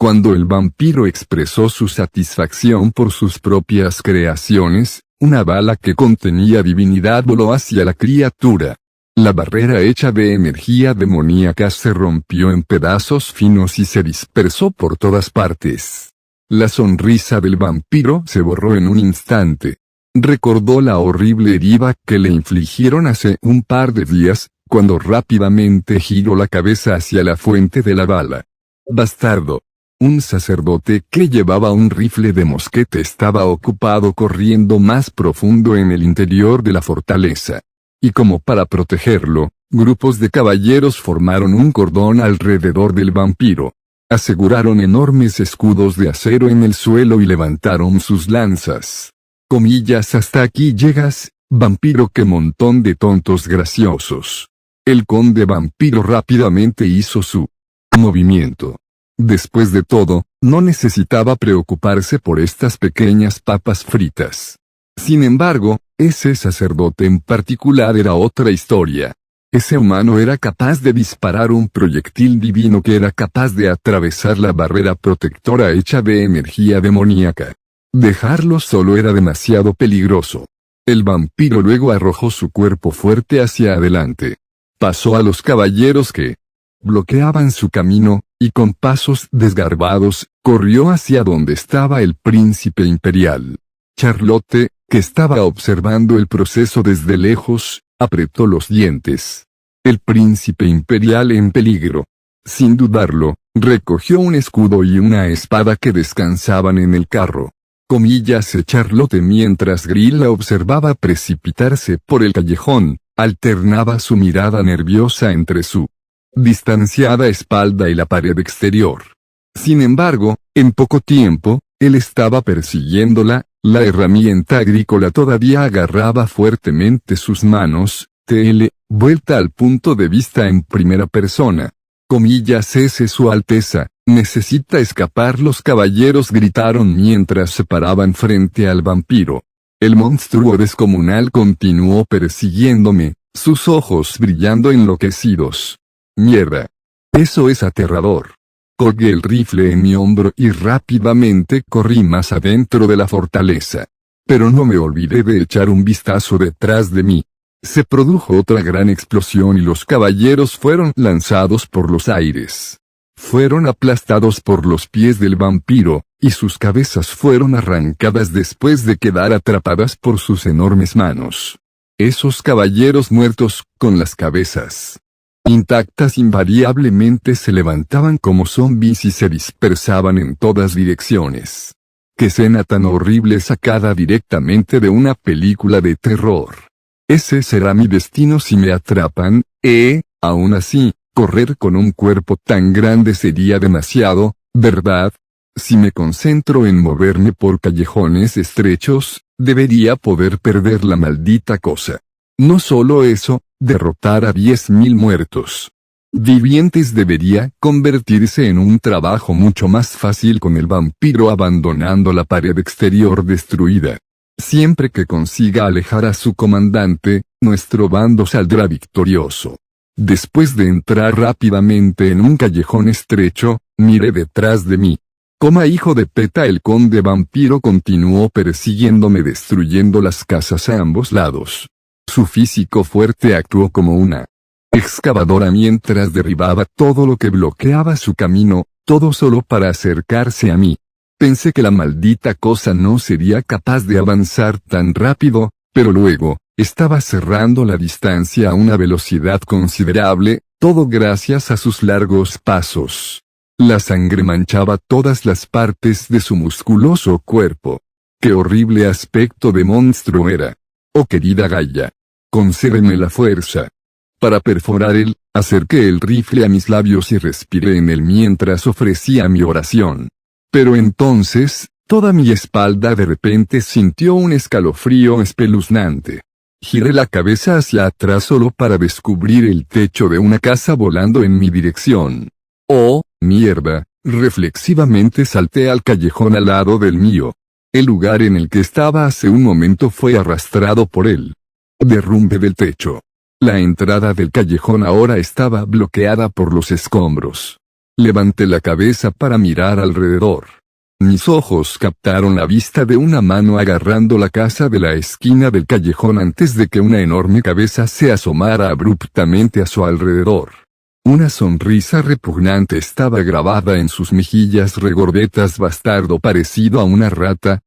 cuando el vampiro expresó su satisfacción por sus propias creaciones, una bala que contenía divinidad voló hacia la criatura. La barrera hecha de energía demoníaca se rompió en pedazos finos y se dispersó por todas partes. La sonrisa del vampiro se borró en un instante. Recordó la horrible herida que le infligieron hace un par de días, cuando rápidamente giró la cabeza hacia la fuente de la bala. Bastardo. Un sacerdote que llevaba un rifle de mosquete estaba ocupado corriendo más profundo en el interior de la fortaleza. Y como para protegerlo, grupos de caballeros formaron un cordón alrededor del vampiro. Aseguraron enormes escudos de acero en el suelo y levantaron sus lanzas. Hasta aquí llegas, vampiro. Qué montón de tontos graciosos. El conde vampiro rápidamente hizo su movimiento. Después de todo, no necesitaba preocuparse por estas pequeñas papas fritas. Sin embargo, ese sacerdote en particular era otra historia. Ese humano era capaz de disparar un proyectil divino que era capaz de atravesar la barrera protectora hecha de energía demoníaca. Dejarlo solo era demasiado peligroso. El vampiro luego arrojó su cuerpo fuerte hacia adelante. Pasó a los caballeros que bloqueaban su camino, y con pasos desgarbados, corrió hacia donde estaba el príncipe imperial. Charlotte, que estaba observando el proceso desde lejos, apretó los dientes. El príncipe imperial en peligro. Sin dudarlo, recogió un escudo y una espada que descansaban en el carro. Charlotte, mientras Grill la observaba precipitarse por el callejón, alternaba su mirada nerviosa entre su distanciada espalda y la pared exterior. Sin embargo, en poco tiempo, él estaba persiguiéndola. La herramienta agrícola todavía agarraba fuertemente sus manos. Vuelta al punto de vista en primera persona. Ese Su Alteza, necesita escapar. Los caballeros gritaron mientras se paraban frente al vampiro. El monstruo descomunal continuó persiguiéndome, sus ojos brillando enloquecidos. Mierda. Eso es aterrador. Colgué el rifle en mi hombro y rápidamente corrí más adentro de la fortaleza. Pero no me olvidé de echar un vistazo detrás de mí. Se produjo otra gran explosión y los caballeros fueron lanzados por los aires. Fueron aplastados por los pies del vampiro, y sus cabezas fueron arrancadas después de quedar atrapadas por sus enormes manos. Esos caballeros muertos, con las cabezas intactas, invariablemente se levantaban como zombis y se dispersaban en todas direcciones. ¡Qué escena tan horrible sacada directamente de una película de terror! Ese será mi destino si me atrapan, aún así, correr con un cuerpo tan grande sería demasiado, ¿verdad? Si me concentro en moverme por callejones estrechos, debería poder perder la maldita cosa. No solo eso, derrotar a 10.000 muertos vivientes debería convertirse en un trabajo mucho más fácil con el vampiro abandonando la pared exterior destruida. Siempre que consiga alejar a su comandante, nuestro bando saldrá victorioso. Después de entrar rápidamente en un callejón estrecho, miré detrás de mí. Coma hijo de Peta, el conde vampiro continuó persiguiéndome destruyendo las casas a ambos lados. Su físico fuerte actuó como una excavadora mientras derribaba todo lo que bloqueaba su camino, todo solo para acercarse a mí. Pensé que la maldita cosa no sería capaz de avanzar tan rápido, pero luego, estaba cerrando la distancia a una velocidad considerable, todo gracias a sus largos pasos. La sangre manchaba todas las partes de su musculoso cuerpo. ¡Qué horrible aspecto de monstruo era! Oh querida Gaia, concédeme la fuerza para perforar acerqué el rifle a mis labios y respiré en él mientras ofrecía mi oración. Pero entonces, toda mi espalda de repente sintió un escalofrío espeluznante. Giré la cabeza hacia atrás solo para descubrir el techo de una casa volando en mi dirección. ¡Oh, mierda! Reflexivamente salté al callejón al lado del mío. El lugar en el que estaba hace un momento fue arrastrado por el derrumbe del techo. La entrada del callejón ahora estaba bloqueada por los escombros. Levanté la cabeza para mirar alrededor. Mis ojos captaron la vista de una mano agarrando la casa de la esquina del callejón antes de que una enorme cabeza se asomara abruptamente a su alrededor. Una sonrisa repugnante estaba grabada en sus mejillas regordetas. Bastardo parecido a una rata,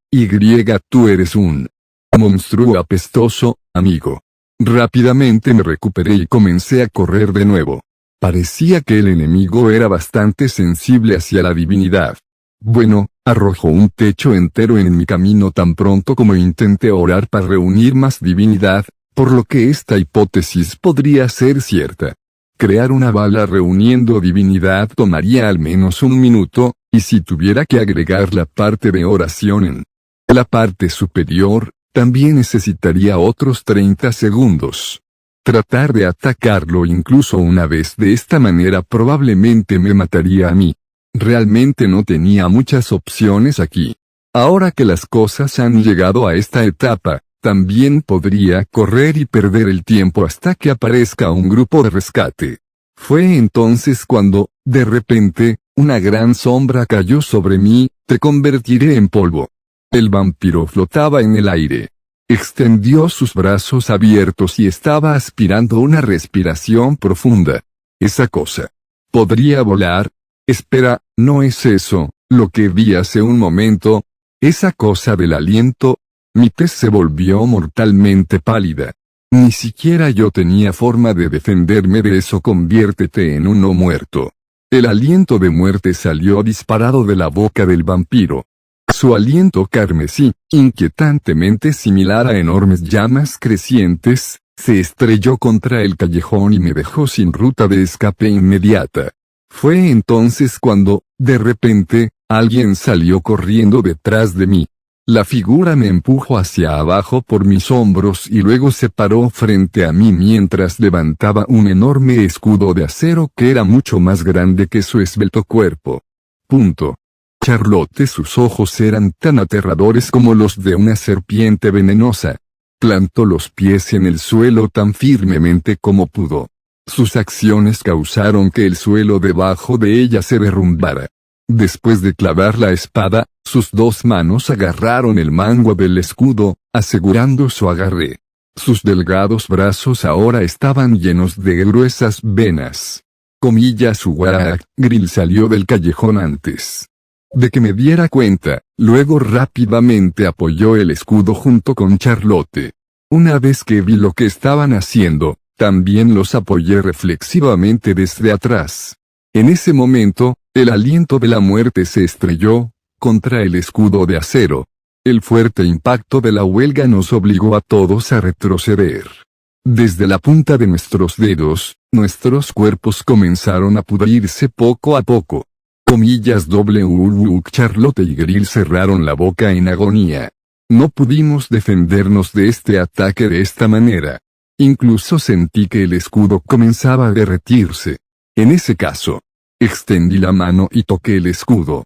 tú eres un monstruo apestoso, amigo. Rápidamente me recuperé y comencé a correr de nuevo. Parecía que el enemigo era bastante sensible hacia la divinidad. Bueno, arrojó un techo entero en mi camino tan pronto como intenté orar para reunir más divinidad, por lo que esta hipótesis podría ser cierta. Crear una bala reuniendo divinidad tomaría al menos un minuto, y si tuviera que agregar la parte de oración en la parte superior, también necesitaría otros 30 segundos. Tratar de atacarlo incluso una vez de esta manera probablemente me mataría a mí. Realmente no tenía muchas opciones aquí. Ahora que las cosas han llegado a esta etapa, también podría correr y perder el tiempo hasta que aparezca un grupo de rescate. Fue entonces cuando, de repente, una gran sombra cayó sobre mí. Te convertiré en polvo. El vampiro flotaba en el aire. Extendió sus brazos abiertos y estaba aspirando una respiración profunda. Esa cosa podría volar. Espera, no es eso lo que vi hace un momento. Esa cosa del aliento. Mi tez se volvió mortalmente pálida. Ni siquiera yo tenía forma de defenderme de eso. Conviértete en uno muerto. El aliento de muerte salió disparado de la boca del vampiro. Su aliento carmesí, inquietantemente similar a enormes llamas crecientes, se estrelló contra el callejón y me dejó sin ruta de escape inmediata. Fue entonces cuando, de repente, alguien salió corriendo detrás de mí. La figura me empujó hacia abajo por mis hombros y luego se paró frente a mí mientras levantaba un enorme escudo de acero que era mucho más grande que su esbelto cuerpo. Charlotte, sus ojos eran tan aterradores como los de una serpiente venenosa. Plantó los pies en el suelo tan firmemente como pudo. Sus acciones causaron que el suelo debajo de ella se derrumbara. Después de clavar la espada, sus dos manos agarraron el mango del escudo, asegurando su agarre. Sus delgados brazos ahora estaban llenos de gruesas venas. Grill salió del callejón antes de que me diera cuenta, luego rápidamente apoyó el escudo junto con Charlotte. Una vez que vi lo que estaban haciendo, también los apoyé reflexivamente desde atrás. En ese momento, el aliento de la muerte se estrelló contra el escudo de acero. El fuerte impacto de la huelga nos obligó a todos a retroceder. Desde la punta de nuestros dedos, nuestros cuerpos comenzaron a pudrirse poco a poco. Charlotte y Grill cerraron la boca en agonía. No pudimos defendernos de este ataque de esta manera. Incluso sentí que el escudo comenzaba a derretirse. En ese caso, extendí la mano y toqué el escudo.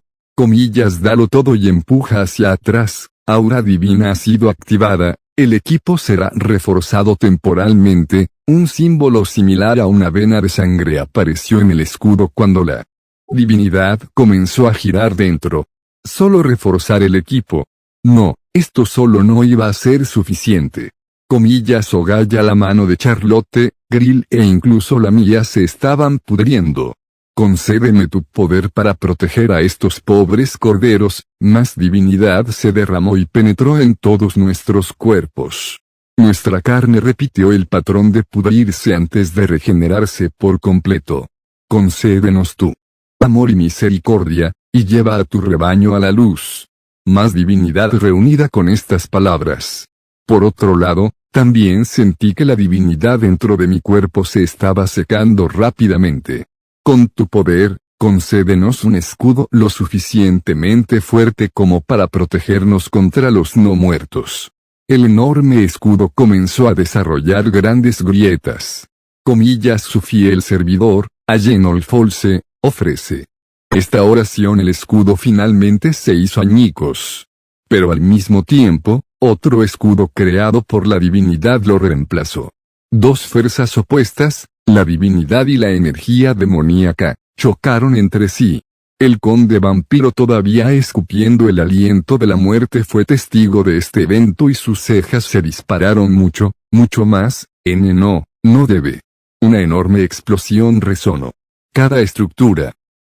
Dalo todo y empuja hacia atrás. Aura divina ha sido activada. El equipo será reforzado temporalmente. Un símbolo similar a una vena de sangre apareció en el escudo cuando la divinidad comenzó a girar dentro. Solo reforzar el equipo. No, esto solo no iba a ser suficiente. Ogaya, la mano de Charlotte, Grill e incluso la mía se estaban pudriendo. Concédeme tu poder para proteger a estos pobres corderos. Más divinidad se derramó y penetró en todos nuestros cuerpos. Nuestra carne repitió el patrón de pudrirse antes de regenerarse por completo. Concédenos tu amor y misericordia, y lleva a tu rebaño a la luz. Más divinidad reunida con estas palabras. Por otro lado, también sentí que la divinidad dentro de mi cuerpo se estaba secando rápidamente. Con tu poder, concédenos un escudo lo suficientemente fuerte como para protegernos contra los no muertos. El enorme escudo comenzó a desarrollar grandes grietas. Su fiel servidor, Ayenol Folse, ofrece esta oración. El escudo finalmente se hizo añicos. Pero al mismo tiempo, otro escudo creado por la divinidad lo reemplazó. Dos fuerzas opuestas, la divinidad y la energía demoníaca, chocaron entre sí. El conde vampiro, todavía escupiendo el aliento de la muerte, fue testigo de este evento y sus cejas se dispararon mucho más. No debe. Una enorme explosión resonó. Cada estructura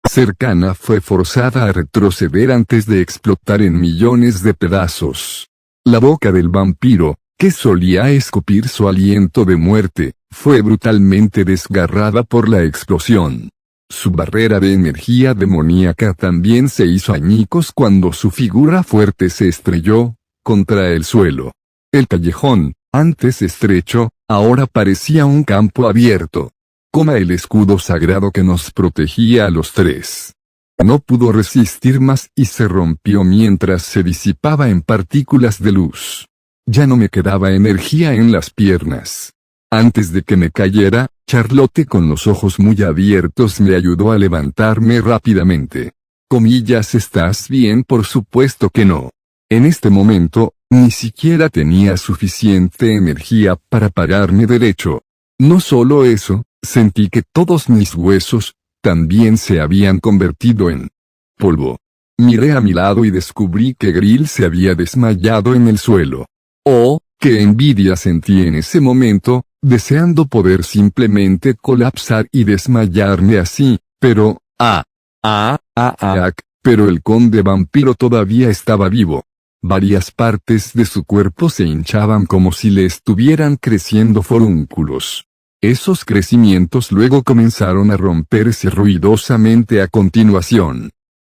cercana fue forzada a retroceder antes de explotar en millones de pedazos. La boca del vampiro, que solía escupir su aliento de muerte, fue brutalmente desgarrada por la explosión. Su barrera de energía demoníaca también se hizo añicos cuando su figura fuerte se estrelló contra el suelo. El callejón, antes estrecho, ahora parecía un campo abierto. El escudo sagrado que nos protegía a los tres no pudo resistir más y se rompió mientras se disipaba en partículas de luz. Ya no me quedaba energía en las piernas. Antes de que me cayera, Charlotte, con los ojos muy abiertos, me ayudó a levantarme rápidamente. ¿Estás bien? Por supuesto que no. En este momento, ni siquiera tenía suficiente energía para pararme derecho. No solo eso, sentí que todos mis huesos también se habían convertido en polvo. Miré a mi lado y descubrí que Grill se había desmayado en el suelo. Oh, qué envidia sentí en ese momento, deseando poder simplemente colapsar y desmayarme así, pero pero el conde vampiro todavía estaba vivo. Varias partes de su cuerpo se hinchaban como si le estuvieran creciendo forúnculos. Esos crecimientos luego comenzaron a romperse ruidosamente a continuación.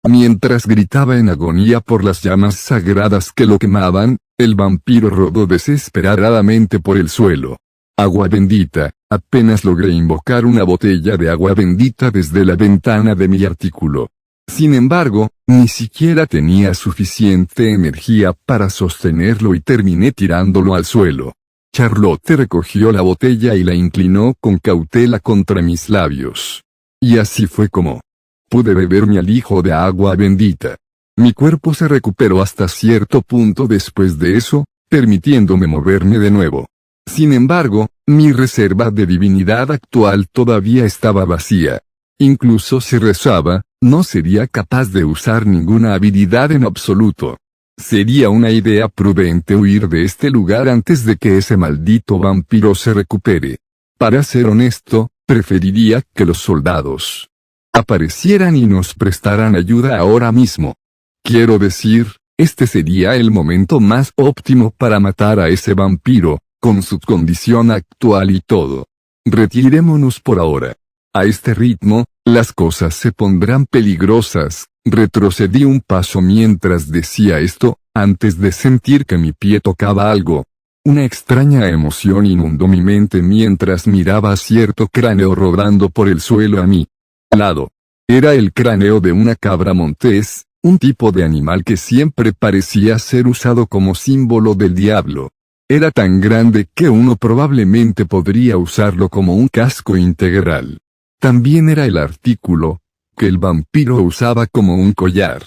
Mientras gritaba en agonía por las llamas sagradas que lo quemaban, el vampiro rodó desesperadamente por el suelo. Agua bendita, apenas logré invocar una botella de agua bendita desde la ventana de mi artículo. Sin embargo, ni siquiera tenía suficiente energía para sostenerlo y terminé tirándolo al suelo. Charlotte recogió la botella y la inclinó con cautela contra mis labios. Y así fue como pude beber mi alijo de agua bendita. Mi cuerpo se recuperó hasta cierto punto después de eso, permitiéndome moverme de nuevo. Sin embargo, Mi reserva de divinidad actual todavía estaba vacía. Incluso si rezaba, no sería capaz de usar ninguna habilidad en absoluto. Sería una idea prudente huir de este lugar antes de que ese maldito vampiro se recupere. Para ser honesto, preferiría que los soldados aparecieran y nos prestaran ayuda ahora mismo. Quiero decir, este sería el momento más óptimo para matar a ese vampiro, con su condición actual y todo. Retirémonos por ahora. A este ritmo, las cosas se pondrán peligrosas. Retrocedí un paso mientras decía esto, antes de sentir que mi pie tocaba algo. Una extraña emoción inundó mi mente mientras miraba a cierto cráneo rodando por el suelo a mi lado. Era el cráneo de una cabra montés, un tipo de animal que siempre parecía ser usado como símbolo del diablo. Era tan grande que uno probablemente podría usarlo como un casco integral. También era el artículo que el vampiro usaba como un collar.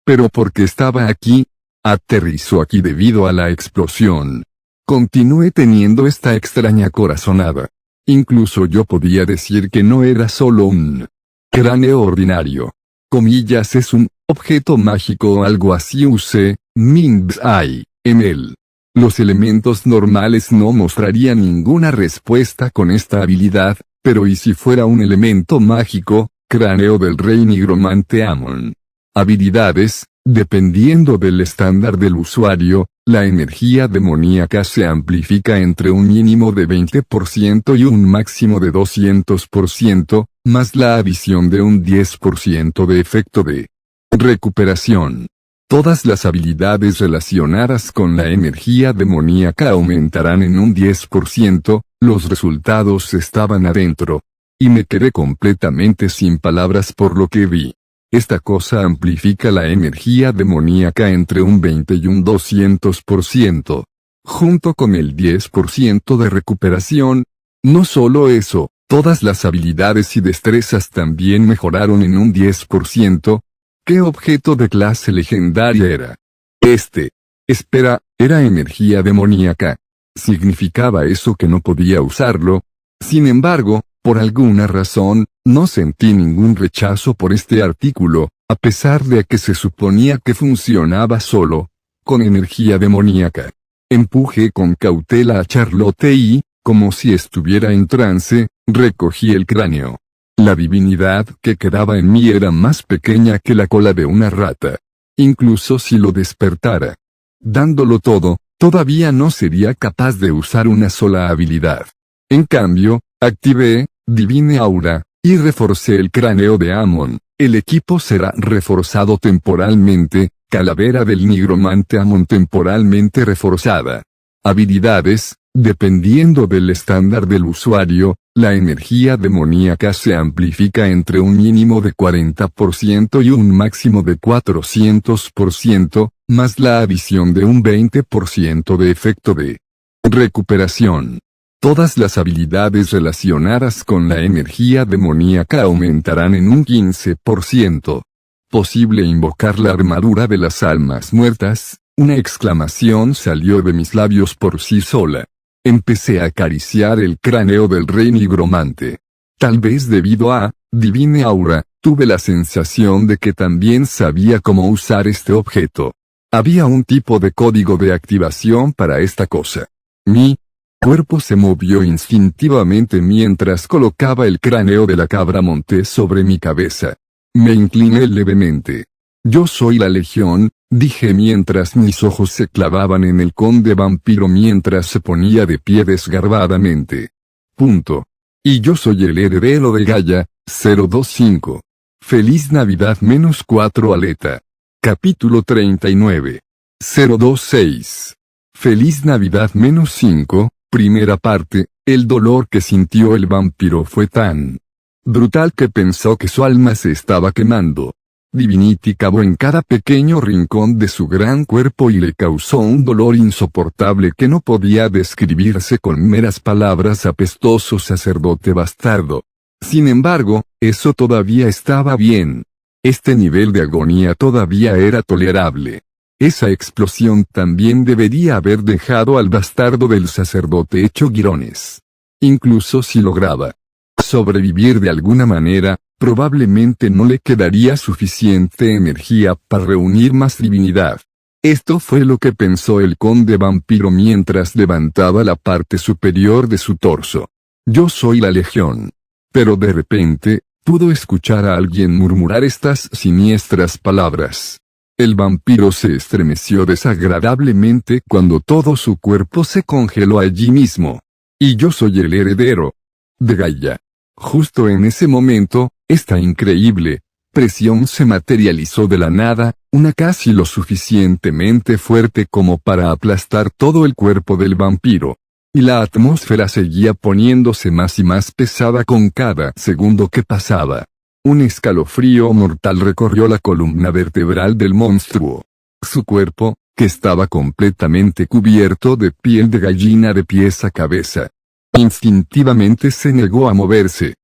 Pero porque estaba aquí, aterrizó aquí debido a la explosión. Continué teniendo esta extraña corazonada. Incluso yo podía decir que no era solo un cráneo ordinario. Comillas, es un objeto mágico o algo así, usé Minds Eye en él. Los elementos normales no mostrarían ninguna respuesta con esta habilidad, pero ¿y si fuera un elemento mágico? Cráneo del rey nigromante Amon. Habilidades: dependiendo del estándar del usuario, la energía demoníaca se amplifica entre un mínimo de 20% y un máximo de 200%, más la adición de un 10% de efecto de recuperación. Todas las habilidades relacionadas con la energía demoníaca aumentarán en un 10%, los resultados estaban adentro. Y me quedé completamente sin palabras por lo que vi. Esta cosa amplifica la energía demoníaca entre un 20 y un 200%. Junto con el 10% de recuperación. No solo eso, todas las habilidades y destrezas también mejoraron en un 10%. ¿Qué objeto de clase legendaria era? Espera, era energía demoníaca. ¿Significaba eso que no podía usarlo? Sin embargo, por alguna razón, no sentí ningún rechazo por este artículo, a pesar de que se suponía que funcionaba solo con energía demoníaca. Empujé con cautela a Charlotte y, como si estuviera en trance, recogí el cráneo. La divinidad que quedaba en mí era más pequeña que la cola de una rata. Incluso si lo despertara, dándolo todo, todavía no sería capaz de usar una sola habilidad. En cambio, activé Divine Aura, y reforcé el cráneo de Amon. El equipo será reforzado temporalmente, calavera del nigromante Amon temporalmente reforzada. Habilidades: dependiendo del estándar del usuario, la energía demoníaca se amplifica entre un mínimo de 40% y un máximo de 400%, más la adición de un 20% de efecto de recuperación. Todas las habilidades relacionadas con la energía demoníaca aumentarán en un 15%. Posible invocar la armadura de las almas muertas. Una exclamación salió de mis labios por sí sola. Empecé a acariciar el cráneo del rey nigromante. Tal vez debido a Divine Aura, tuve la sensación de que también sabía cómo usar este objeto. Había un tipo de código de activación para esta cosa. Mi cuerpo se movió instintivamente mientras colocaba el cráneo de la cabra montés sobre mi cabeza. Me incliné levemente. Yo soy la Legión, dije mientras mis ojos se clavaban en el conde vampiro mientras se ponía de pie desgarbadamente. Punto. Y yo soy el heredero de Gaia, 025. Feliz Navidad -4 Aleta. Capítulo 39. 026. Feliz Navidad -5. Primera parte. El dolor que sintió el vampiro fue tan brutal que pensó que su alma se estaba quemando. Divinity cavó en cada pequeño rincón de su gran cuerpo y le causó un dolor insoportable que no podía describirse con meras palabras. Apestoso sacerdote bastardo. Sin embargo, eso todavía estaba bien. Este nivel de agonía todavía era tolerable. Esa explosión también debería haber dejado al bastardo del sacerdote hecho girones. Incluso si lograba sobrevivir de alguna manera, probablemente no le quedaría suficiente energía para reunir más divinidad. Esto fue lo que pensó el conde vampiro mientras levantaba la parte superior de su torso. Yo soy la legión. Pero de repente, pudo escuchar a alguien murmurar estas siniestras palabras. El vampiro se estremeció desagradablemente cuando todo su cuerpo se congeló allí mismo. Y yo soy el heredero de Gaia. Justo en ese momento, esta increíble presión se materializó de la nada, una casi lo suficientemente fuerte como para aplastar todo el cuerpo del vampiro. Y la atmósfera seguía poniéndose más y más pesada con cada segundo que pasaba. Un escalofrío mortal recorrió la columna vertebral del monstruo. Su cuerpo, que estaba completamente cubierto de piel de gallina de pies a cabeza, instintivamente se negó a moverse.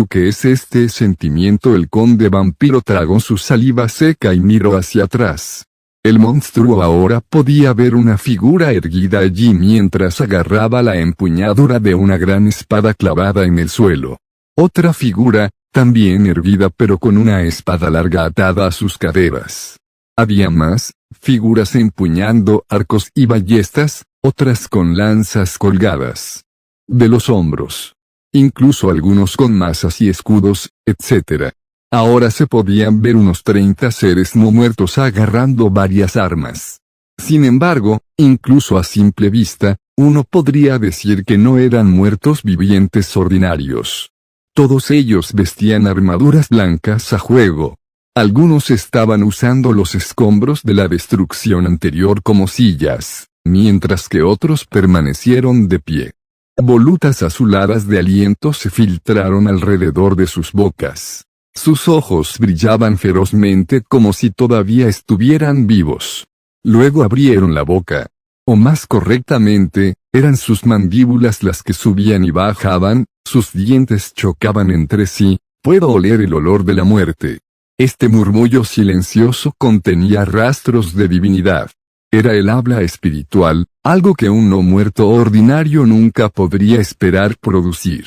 ¿Qué es este sentimiento? El conde vampiro tragó su saliva seca y miró hacia atrás. El monstruo ahora podía ver una figura erguida allí mientras agarraba la empuñadura de una gran espada clavada en el suelo. Otra figura, también erguida pero con una espada larga atada a sus caderas. Había más figuras empuñando arcos y ballestas, otras con lanzas colgadas de los hombros. Incluso algunos con mazas y escudos, etc. Ahora se podían ver unos 30 seres no muertos agarrando varias armas. Sin embargo, incluso a simple vista, uno podría decir que no eran muertos vivientes ordinarios. Todos ellos vestían armaduras blancas a juego. Algunos estaban usando los escombros de la destrucción anterior como sillas, mientras que otros permanecieron de pie. Volutas azuladas de aliento se filtraron alrededor de sus bocas. Sus ojos brillaban ferozmente como si todavía estuvieran vivos. Luego abrieron la boca. O más correctamente, eran sus mandíbulas las que subían y bajaban, sus dientes chocaban entre sí. Puedo oler el olor de la muerte. Este murmullo silencioso contenía rastros de divinidad. Era el habla espiritual, algo que un no muerto ordinario nunca podría esperar producir.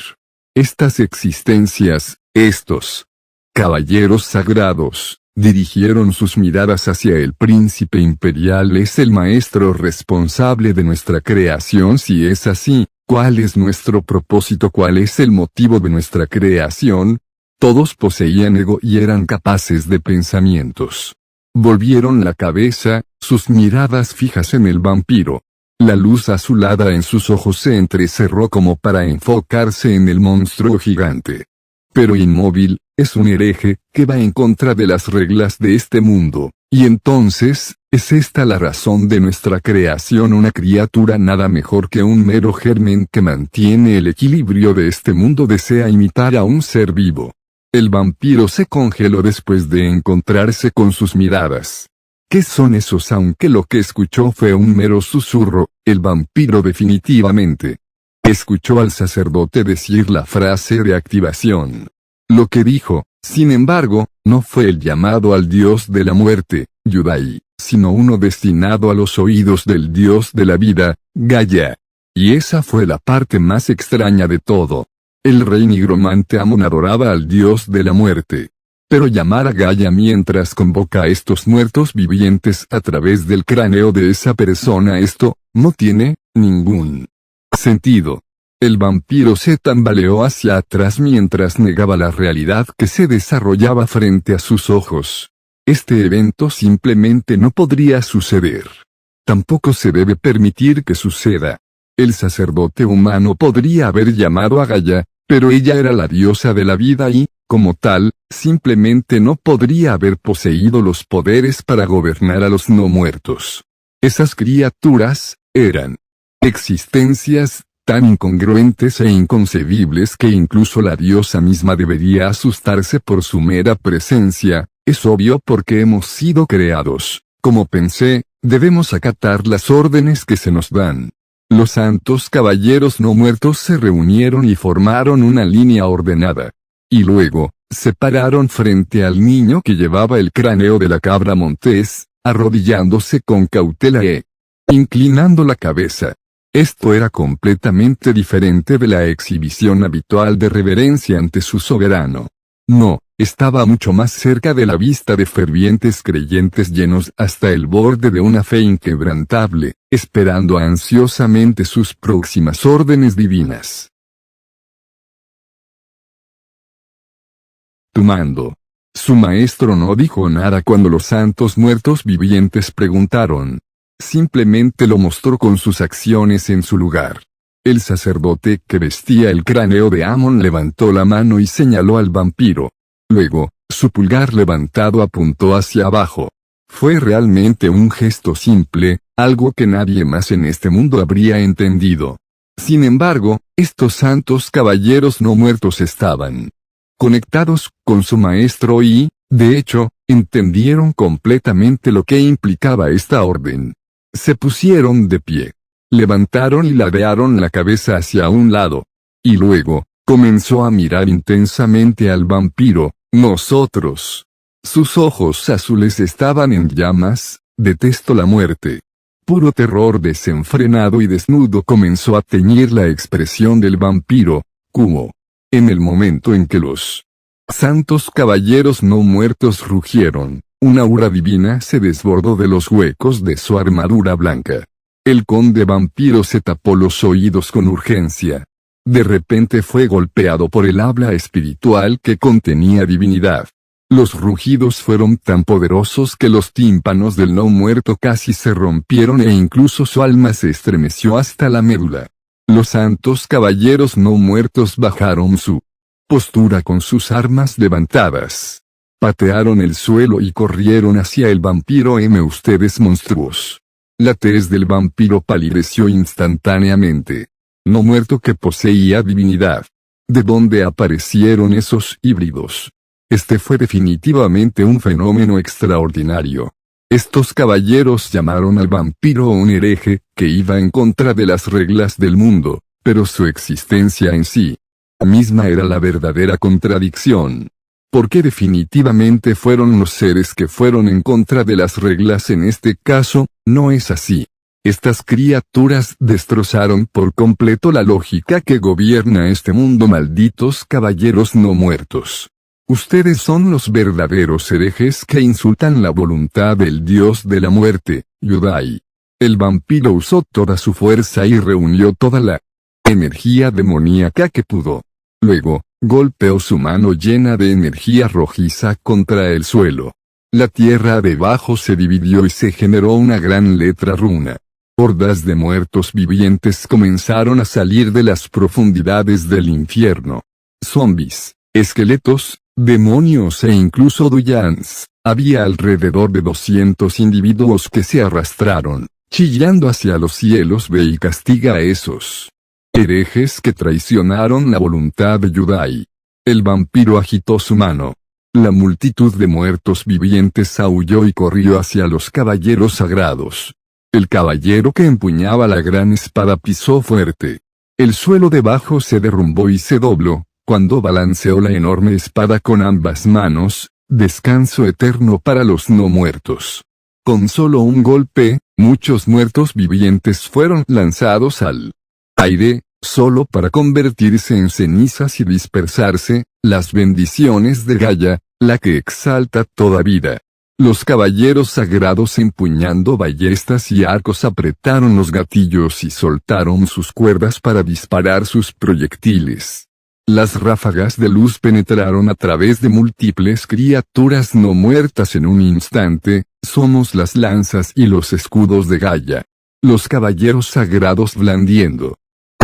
Estas existencias, estos caballeros sagrados, dirigieron sus miradas hacia el príncipe imperial. Es el maestro responsable de nuestra creación. Si es así, ¿cuál es nuestro propósito? ¿Cuál es el motivo de nuestra creación? Todos poseían ego y eran capaces de pensamientos. Volvieron la cabeza, sus miradas fijas en el vampiro. La luz azulada en sus ojos se entrecerró como para enfocarse en el monstruo gigante. Pero inmóvil, es un hereje, que va en contra de las reglas de este mundo. Y entonces, ¿es esta la razón de nuestra creación? Una criatura nada mejor que un mero germen que mantiene el equilibrio de este mundo desea imitar a un ser vivo. El vampiro se congeló después de encontrarse con sus miradas. ¿Qué son esos? Aunque lo que escuchó fue un mero susurro, el vampiro definitivamente escuchó al sacerdote decir la frase de activación. Lo que dijo, sin embargo, no fue el llamado al dios de la muerte, Yudai, sino uno destinado a los oídos del dios de la vida, Gaia. Y esa fue la parte más extraña de todo. El rey nigromante Amon adoraba al dios de la muerte. Pero llamar a Gaia mientras convoca a estos muertos vivientes a través del cráneo de esa persona, esto no tiene ningún sentido. El vampiro se tambaleó hacia atrás mientras negaba la realidad que se desarrollaba frente a sus ojos. Este evento simplemente no podría suceder. Tampoco se debe permitir que suceda. El sacerdote humano podría haber llamado a Gaia, pero ella era la diosa de la vida y, como tal, simplemente no podría haber poseído los poderes para gobernar a los no muertos. Esas criaturas eran existencias tan incongruentes e inconcebibles que incluso la diosa misma debería asustarse por su mera presencia. Es obvio porque hemos sido creados. Como pensé, debemos acatar las órdenes que se nos dan. Los santos caballeros no muertos se reunieron y formaron una línea ordenada. Y luego, se pararon frente al niño que llevaba el cráneo de la cabra montés, arrodillándose con cautela e inclinando la cabeza. Esto era completamente diferente de la exhibición habitual de reverencia ante su soberano. No, estaba mucho más cerca de la vista de fervientes creyentes llenos hasta el borde de una fe inquebrantable, esperando ansiosamente sus próximas órdenes divinas. Tomando. Su maestro no dijo nada cuando los santos muertos vivientes preguntaron. Simplemente lo mostró con sus acciones en su lugar. El sacerdote que vestía el cráneo de Amon levantó la mano y señaló al vampiro. Luego, su pulgar levantado apuntó hacia abajo. Fue realmente un gesto simple, algo que nadie más en este mundo habría entendido. Sin embargo, estos santos caballeros no muertos estaban conectados con su maestro y, de hecho, entendieron completamente lo que implicaba esta orden. Se pusieron de pie. Levantaron y ladearon la cabeza hacia un lado. Y luego, comenzó a mirar intensamente al vampiro. Nosotros. Sus ojos azules estaban en llamas. Detesto la muerte. Puro terror desenfrenado y desnudo comenzó a teñir la expresión del vampiro. Como. En el momento en que los santos caballeros no muertos rugieron, una aura divina se desbordó de los huecos de su armadura blanca. El conde vampiro se tapó los oídos con urgencia. De repente fue golpeado por el habla espiritual que contenía divinidad. Los rugidos fueron tan poderosos que los tímpanos del no muerto casi se rompieron e incluso su alma se estremeció hasta la médula. Los santos caballeros no muertos bajaron su postura con sus armas levantadas. Patearon el suelo y corrieron hacia el vampiro. Ustedes monstruos. La tez del vampiro palideció instantáneamente. No muerto que poseía divinidad. ¿De dónde aparecieron esos híbridos? Este fue definitivamente un fenómeno extraordinario. Estos caballeros llamaron al vampiro un hereje, que iba en contra de las reglas del mundo, pero su existencia en sí misma era la verdadera contradicción. Porque definitivamente fueron los seres que fueron en contra de las reglas en este caso, no es así. Estas criaturas destrozaron por completo la lógica que gobierna este mundo. Malditos caballeros no muertos. Ustedes son los verdaderos herejes que insultan la voluntad del dios de la muerte, Yudai. El vampiro usó toda su fuerza y reunió toda la energía demoníaca que pudo. Luego, golpeó su mano llena de energía rojiza contra el suelo. La tierra debajo se dividió y se generó una gran letra runa. Hordas de muertos vivientes comenzaron a salir de las profundidades del infierno. Zombis, esqueletos, demonios e incluso Duyans. Había alrededor de 200 individuos que se arrastraron, chillando hacia los cielos. Ve y castiga a esos herejes que traicionaron la voluntad de Yudai. El vampiro agitó su mano. La multitud de muertos vivientes aulló y corrió hacia los caballeros sagrados. El caballero que empuñaba la gran espada pisó fuerte. El suelo debajo se derrumbó y se dobló, cuando balanceó la enorme espada con ambas manos. Descanso eterno para los no muertos. Con solo un golpe, muchos muertos vivientes fueron lanzados al aire, solo para convertirse en cenizas y dispersarse. Las bendiciones de Gaia, la que exalta toda vida. Los caballeros sagrados empuñando ballestas y arcos apretaron los gatillos y soltaron sus cuerdas para disparar sus proyectiles. Las ráfagas de luz penetraron a través de múltiples criaturas no muertas en un instante. Somos las lanzas y los escudos de Gaia. Los caballeros sagrados blandiendo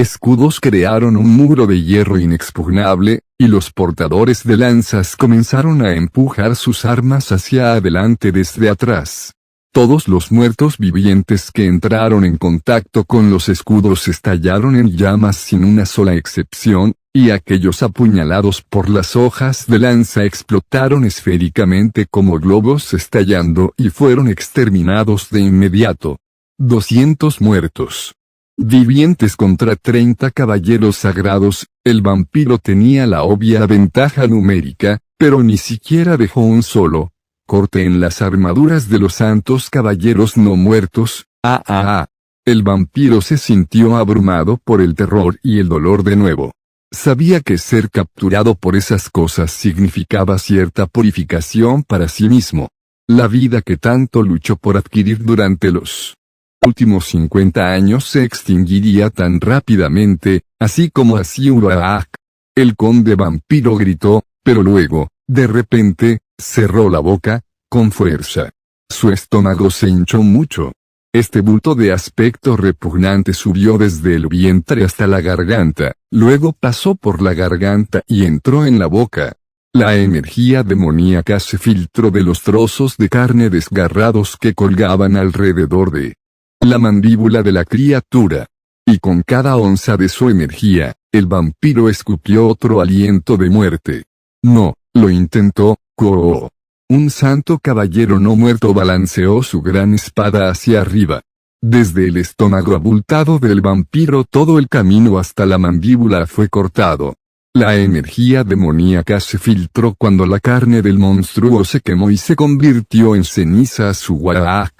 escudos crearon un muro de hierro inexpugnable, y los portadores de lanzas comenzaron a empujar sus armas hacia adelante desde atrás. Todos los muertos vivientes que entraron en contacto con los escudos estallaron en llamas sin una sola excepción, y aquellos apuñalados por las hojas de lanza explotaron esféricamente como globos estallando y fueron exterminados de inmediato. 200 muertos vivientes contra 30 caballeros sagrados. El vampiro tenía la obvia ventaja numérica, pero ni siquiera dejó un solo corte en las armaduras de los santos caballeros no muertos. El vampiro se sintió abrumado por el terror y el dolor de nuevo. Sabía que ser capturado por esas cosas significaba cierta purificación para sí mismo. La vida que tanto luchó por adquirir durante los últimos 50 años se extinguiría tan rápidamente, así como así Urak. El conde vampiro gritó, pero luego, de repente, cerró la boca, con fuerza. Su estómago se hinchó mucho. Este bulto de aspecto repugnante subió desde el vientre hasta la garganta, luego pasó por la garganta y entró en la boca. La energía demoníaca se filtró de los trozos de carne desgarrados que colgaban alrededor de la mandíbula de la criatura. Y con cada onza de su energía, el vampiro escupió otro aliento de muerte. No, lo intentó, ¡coo! Un santo caballero no muerto balanceó su gran espada hacia arriba. Desde el estómago abultado del vampiro todo el camino hasta la mandíbula fue cortado. La energía demoníaca se filtró cuando la carne del monstruo se quemó y se convirtió en ceniza su Urak.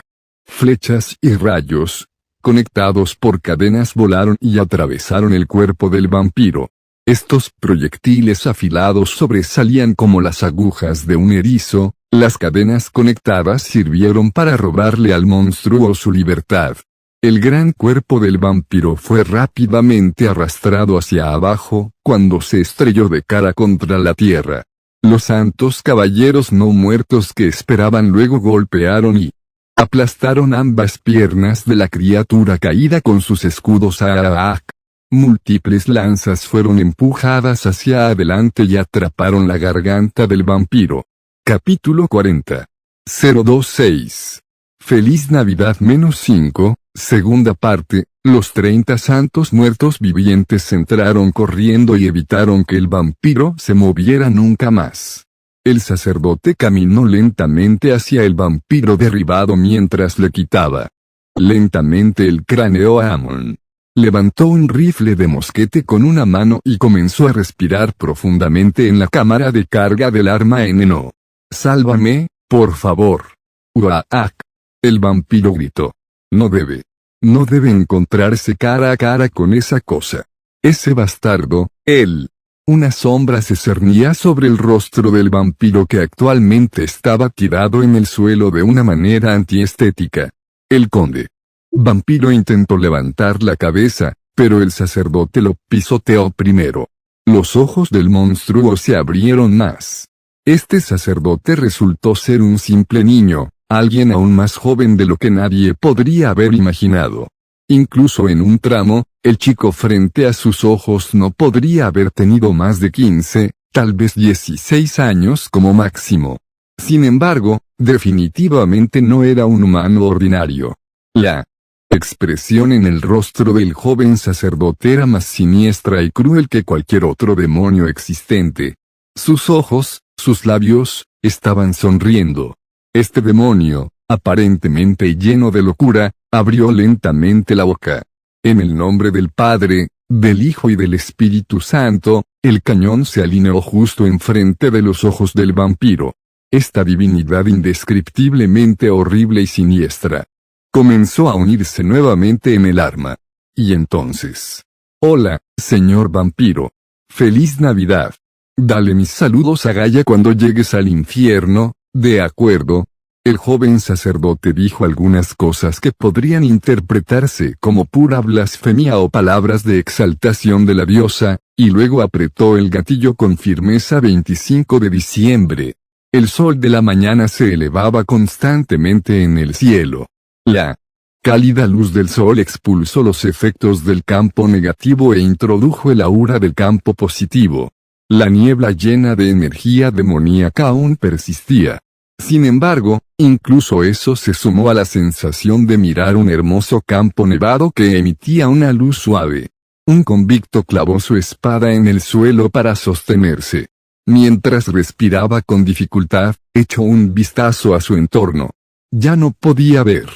Flechas y rayos, conectados por cadenas, volaron y atravesaron el cuerpo del vampiro. Estos proyectiles afilados sobresalían como las agujas de un erizo. Las cadenas conectadas sirvieron para robarle al monstruo su libertad. El gran cuerpo del vampiro fue rápidamente arrastrado hacia abajo, cuando se estrelló de cara contra la tierra. Los santos caballeros no muertos que esperaban luego golpearon y aplastaron ambas piernas de la criatura caída con sus escudos Aak. Múltiples lanzas fueron empujadas hacia adelante y atraparon la garganta del vampiro. Capítulo 40. 026. Feliz Navidad -5, segunda parte. Los 30 santos muertos vivientes entraron corriendo y evitaron que el vampiro se moviera nunca más. El sacerdote caminó lentamente hacia el vampiro derribado mientras le quitaba lentamente el cráneo a Amon. Levantó un rifle de mosquete con una mano y comenzó a respirar profundamente en la cámara de carga del arma Eno. «Sálvame, por favor. Urak». El vampiro gritó. No debe encontrarse cara a cara con esa cosa. Ese bastardo, él. Una sombra se cernía sobre el rostro del vampiro que actualmente estaba tirado en el suelo de una manera antiestética. El conde vampiro intentó levantar la cabeza, pero el sacerdote lo pisoteó primero. Los ojos del monstruo se abrieron más. Este sacerdote resultó ser un simple niño, alguien aún más joven de lo que nadie podría haber imaginado. Incluso en un tramo, el chico frente a sus ojos no podría haber tenido más de 15, tal vez 16 años como máximo. Sin embargo, definitivamente no era un humano ordinario. La expresión en el rostro del joven sacerdote era más siniestra y cruel que cualquier otro demonio existente. Sus ojos, sus labios, estaban sonriendo. Este demonio, aparentemente lleno de locura, abrió lentamente la boca. En el nombre del Padre, del Hijo y del Espíritu Santo, el cañón se alineó justo enfrente de los ojos del vampiro. Esta divinidad indescriptiblemente horrible y siniestra comenzó a unirse nuevamente en el arma. Y entonces: «Hola, señor vampiro. Feliz Navidad. Dale mis saludos a Gaia cuando llegues al infierno, ¿de acuerdo?». El joven sacerdote dijo algunas cosas que podrían interpretarse como pura blasfemia o palabras de exaltación de la diosa, y luego apretó el gatillo con firmeza. 25 de diciembre. El sol de la mañana se elevaba constantemente en el cielo. La cálida luz del sol expulsó los efectos del campo negativo e introdujo el aura del campo positivo. La niebla llena de energía demoníaca aún persistía. Sin embargo, incluso eso se sumó a la sensación de mirar un hermoso campo nevado que emitía una luz suave. Un convicto clavó su espada en el suelo para sostenerse. Mientras respiraba con dificultad, echó un vistazo a su entorno. Ya no podía ver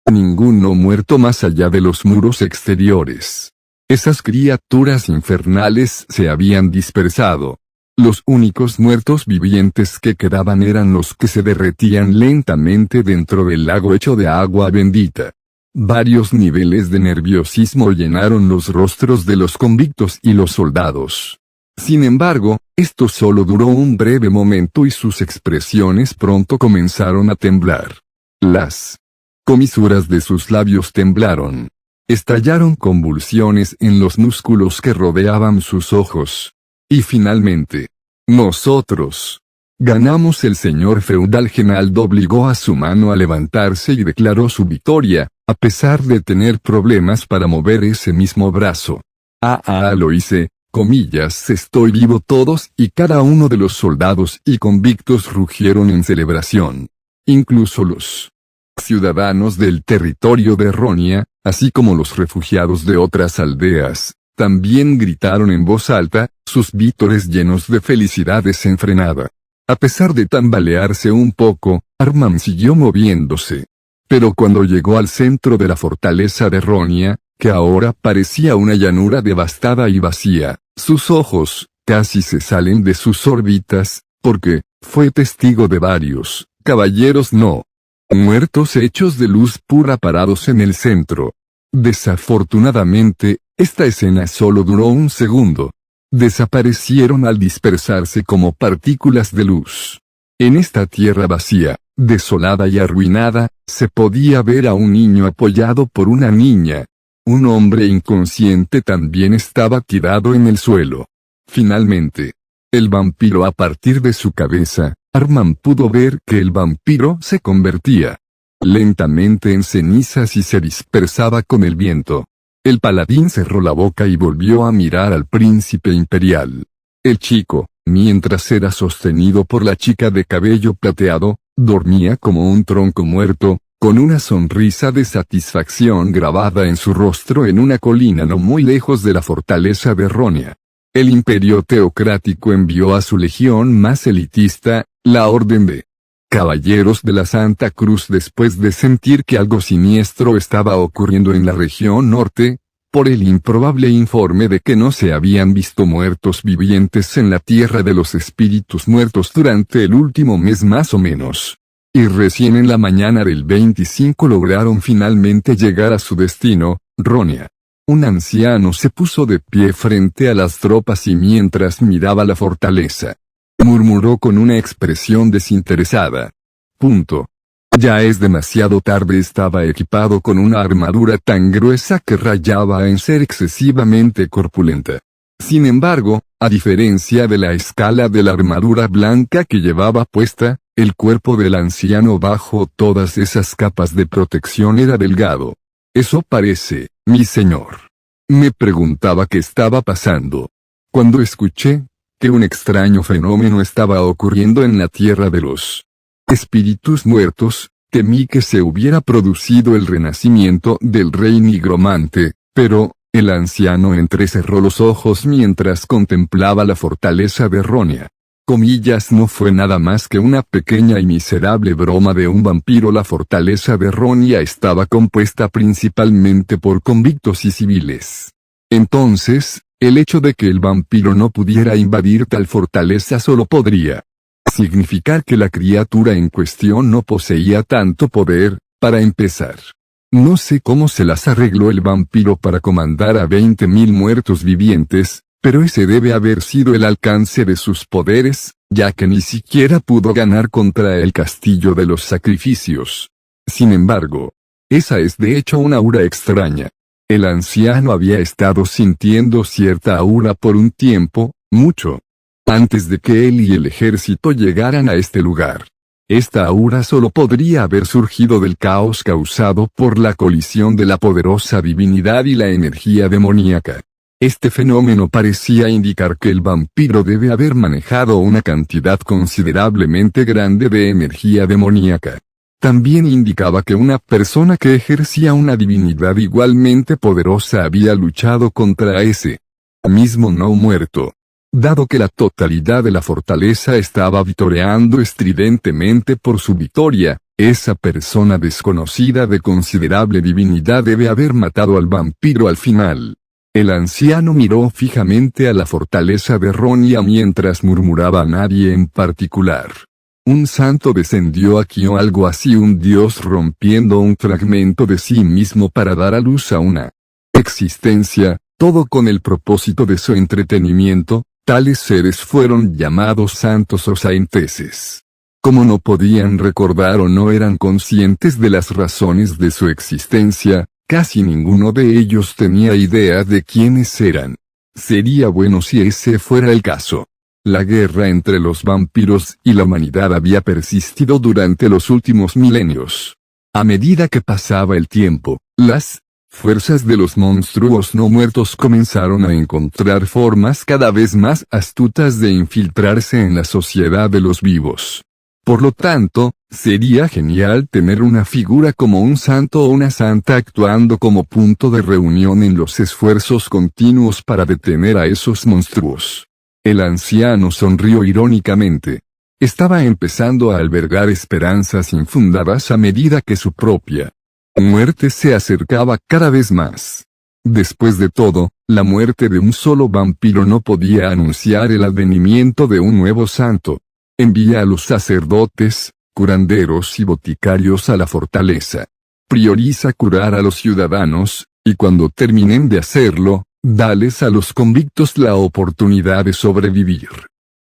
ninguno muerto más allá de los muros exteriores. Esas criaturas infernales se habían dispersado. Los únicos muertos vivientes que quedaban eran los que se derretían lentamente dentro del lago hecho de agua bendita. Varios niveles de nerviosismo llenaron los rostros de los convictos y los soldados. Sin embargo, esto solo duró un breve momento y sus expresiones pronto comenzaron a temblar. Las comisuras de sus labios temblaron. Estallaron convulsiones en los músculos que rodeaban sus ojos. Y finalmente, nosotros ganamos. El señor feudal Genaldo obligó a su mano a levantarse y declaró su victoria, a pesar de tener problemas para mover ese mismo brazo. Lo hice, comillas, estoy vivo. Todos y cada uno de los soldados y convictos rugieron en celebración. Incluso los ciudadanos del territorio de Ronia, así como los refugiados de otras aldeas, también gritaron en voz alta, sus vítores llenos de felicidad desenfrenada. A pesar de tambalearse un poco, Armand siguió moviéndose. Pero cuando llegó al centro de la fortaleza de Ronia, que ahora parecía una llanura devastada y vacía, sus ojos casi se salen de sus órbitas, porque fue testigo de varios caballeros no muertos hechos de luz pura parados en el centro. Desafortunadamente, esta escena solo duró un segundo. Desaparecieron al dispersarse como partículas de luz. En esta tierra vacía, desolada y arruinada, se podía ver a un niño apoyado por una niña. Un hombre inconsciente también estaba tirado en el suelo. Finalmente, el vampiro, a partir de su cabeza, Armand pudo ver que el vampiro se convertía lentamente en cenizas y se dispersaba con el viento. El paladín cerró la boca y volvió a mirar al príncipe imperial. El chico, mientras era sostenido por la chica de cabello plateado, dormía como un tronco muerto, con una sonrisa de satisfacción grabada en su rostro en una colina no muy lejos de la fortaleza de Ronia. El imperio teocrático envió a su legión más elitista, la Orden de Caballeros de la Santa Cruz, después de sentir que algo siniestro estaba ocurriendo en la región norte, por el improbable informe de que no se habían visto muertos vivientes en la tierra de los espíritus muertos durante el último mes más o menos. Y recién en la mañana del 25 lograron finalmente llegar a su destino, Ronia. Un anciano se puso de pie frente a las tropas y mientras miraba la fortaleza, murmuró con una expresión desinteresada. Ya es demasiado tarde. Estaba equipado con una armadura tan gruesa que rayaba en ser excesivamente corpulenta. Sin embargo, a diferencia de la escala de la armadura blanca que llevaba puesta, el cuerpo del anciano bajo todas esas capas de protección era delgado. Eso parece, mi señor. Me preguntaba qué estaba pasando. Cuando escuché que un extraño fenómeno estaba ocurriendo en la tierra de los espíritus muertos, temí que se hubiera producido el renacimiento del rey nigromante, pero el anciano entrecerró los ojos mientras contemplaba la fortaleza de Ronia. Comillas, no fue nada más que una pequeña y miserable broma de un vampiro. La fortaleza de Ronia estaba compuesta principalmente por convictos y civiles. Entonces, el hecho de que el vampiro no pudiera invadir tal fortaleza solo podría significar que la criatura en cuestión no poseía tanto poder. Para empezar, no sé cómo se las arregló el vampiro para comandar a 20.000 muertos vivientes, pero ese debe haber sido el alcance de sus poderes, ya que ni siquiera pudo ganar contra el castillo de los sacrificios. Sin embargo, esa es de hecho una aura extraña. El anciano había estado sintiendo cierta aura por un tiempo, mucho antes de que él y el ejército llegaran a este lugar. Esta aura solo podría haber surgido del caos causado por la colisión de la poderosa divinidad y la energía demoníaca. Este fenómeno parecía indicar que el vampiro debe haber manejado una cantidad considerablemente grande de energía demoníaca. También indicaba que una persona que ejercía una divinidad igualmente poderosa había luchado contra ese mismo no muerto. Dado que la totalidad de la fortaleza estaba vitoreando estridentemente por su victoria, esa persona desconocida de considerable divinidad debe haber matado al vampiro al final. El anciano miró fijamente a la fortaleza de Ronia mientras murmuraba a nadie en particular. Un santo descendió aquí o algo así, un dios rompiendo un fragmento de sí mismo para dar a luz a una existencia, todo con el propósito de su entretenimiento. Tales seres fueron llamados santos o sainteses. Como no podían recordar o no eran conscientes de las razones de su existencia, casi ninguno de ellos tenía idea de quiénes eran. Sería bueno si ese fuera el caso. La guerra entre los vampiros y la humanidad había persistido durante los últimos milenios. A medida que pasaba el tiempo, las fuerzas de los monstruos no muertos comenzaron a encontrar formas cada vez más astutas de infiltrarse en la sociedad de los vivos. Por lo tanto, sería genial tener una figura como un santo o una santa actuando como punto de reunión en los esfuerzos continuos para detener a esos monstruos. El anciano sonrió irónicamente. Estaba empezando a albergar esperanzas infundadas a medida que su propia muerte se acercaba cada vez más. Después de todo, la muerte de un solo vampiro no podía anunciar el advenimiento de un nuevo santo. Envía a los sacerdotes, curanderos y boticarios a la fortaleza. Prioriza curar a los ciudadanos, y cuando terminen de hacerlo, dales a los convictos la oportunidad de sobrevivir.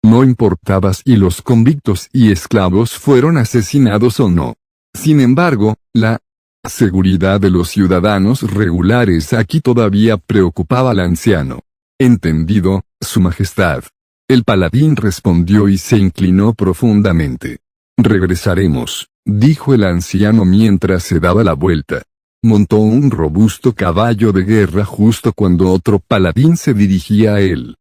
No importaba si los convictos y esclavos fueron asesinados o no. Sin embargo, la seguridad de los ciudadanos regulares aquí todavía preocupaba al anciano. Entendido, Su Majestad. El paladín respondió y se inclinó profundamente. Regresaremos, dijo el anciano mientras se daba la vuelta. Montó un robusto caballo de guerra justo cuando otro paladín se dirigía a él.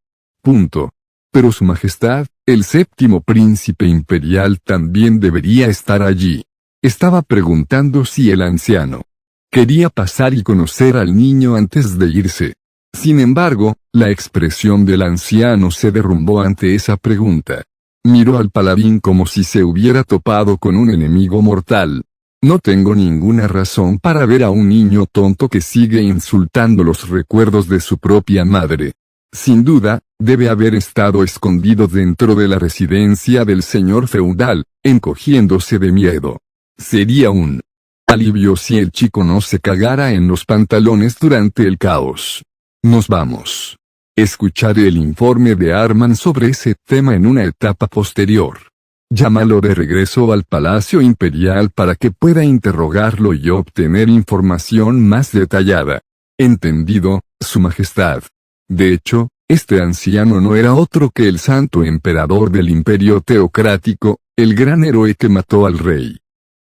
Pero Su Majestad, el séptimo príncipe imperial también debería estar allí. Estaba preguntando si el anciano quería pasar y conocer al niño antes de irse. Sin embargo, la expresión del anciano se derrumbó ante esa pregunta. Miró al paladín como si se hubiera topado con un enemigo mortal. No tengo ninguna razón para ver a un niño tonto que sigue insultando los recuerdos de su propia madre. Sin duda, debe haber estado escondido dentro de la residencia del señor feudal, encogiéndose de miedo. Sería un alivio si el chico no se cagara en los pantalones durante el caos. Nos vamos. Escucharé el informe de Arman sobre ese tema en una etapa posterior. Llámalo de regreso al Palacio Imperial para que pueda interrogarlo y obtener información más detallada. Entendido, Su Majestad. De hecho, este anciano no era otro que el santo emperador del Imperio Teocrático, el gran héroe que mató al rey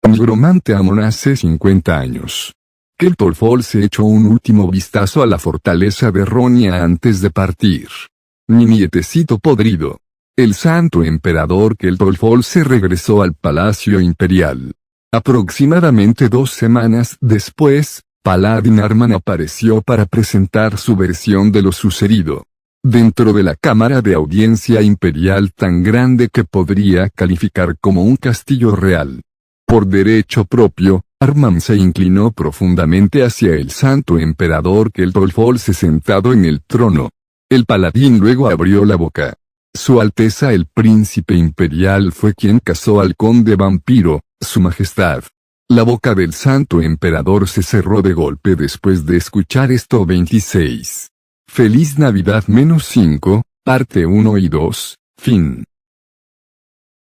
Nigromante Amon hace 50 años. Keltolfol se echó un último vistazo a la fortaleza de Ronia antes de partir. Mi nietecito podrido. El santo emperador Keltolfol se regresó al Palacio Imperial. Aproximadamente 2 semanas después, Paladín Arman apareció para presentar su versión de lo sucedido. Dentro de la cámara de audiencia imperial tan grande que podría calificar como un castillo real. Por derecho propio, Arman se inclinó profundamente hacia el santo emperador Keltolfol sentado en el trono. El paladín luego abrió la boca. Su Alteza el Príncipe Imperial fue quien casó al conde vampiro, Su Majestad. La boca del santo emperador se cerró de golpe después de escuchar esto. 26. Feliz Navidad -5, parte 1 y 2, fin.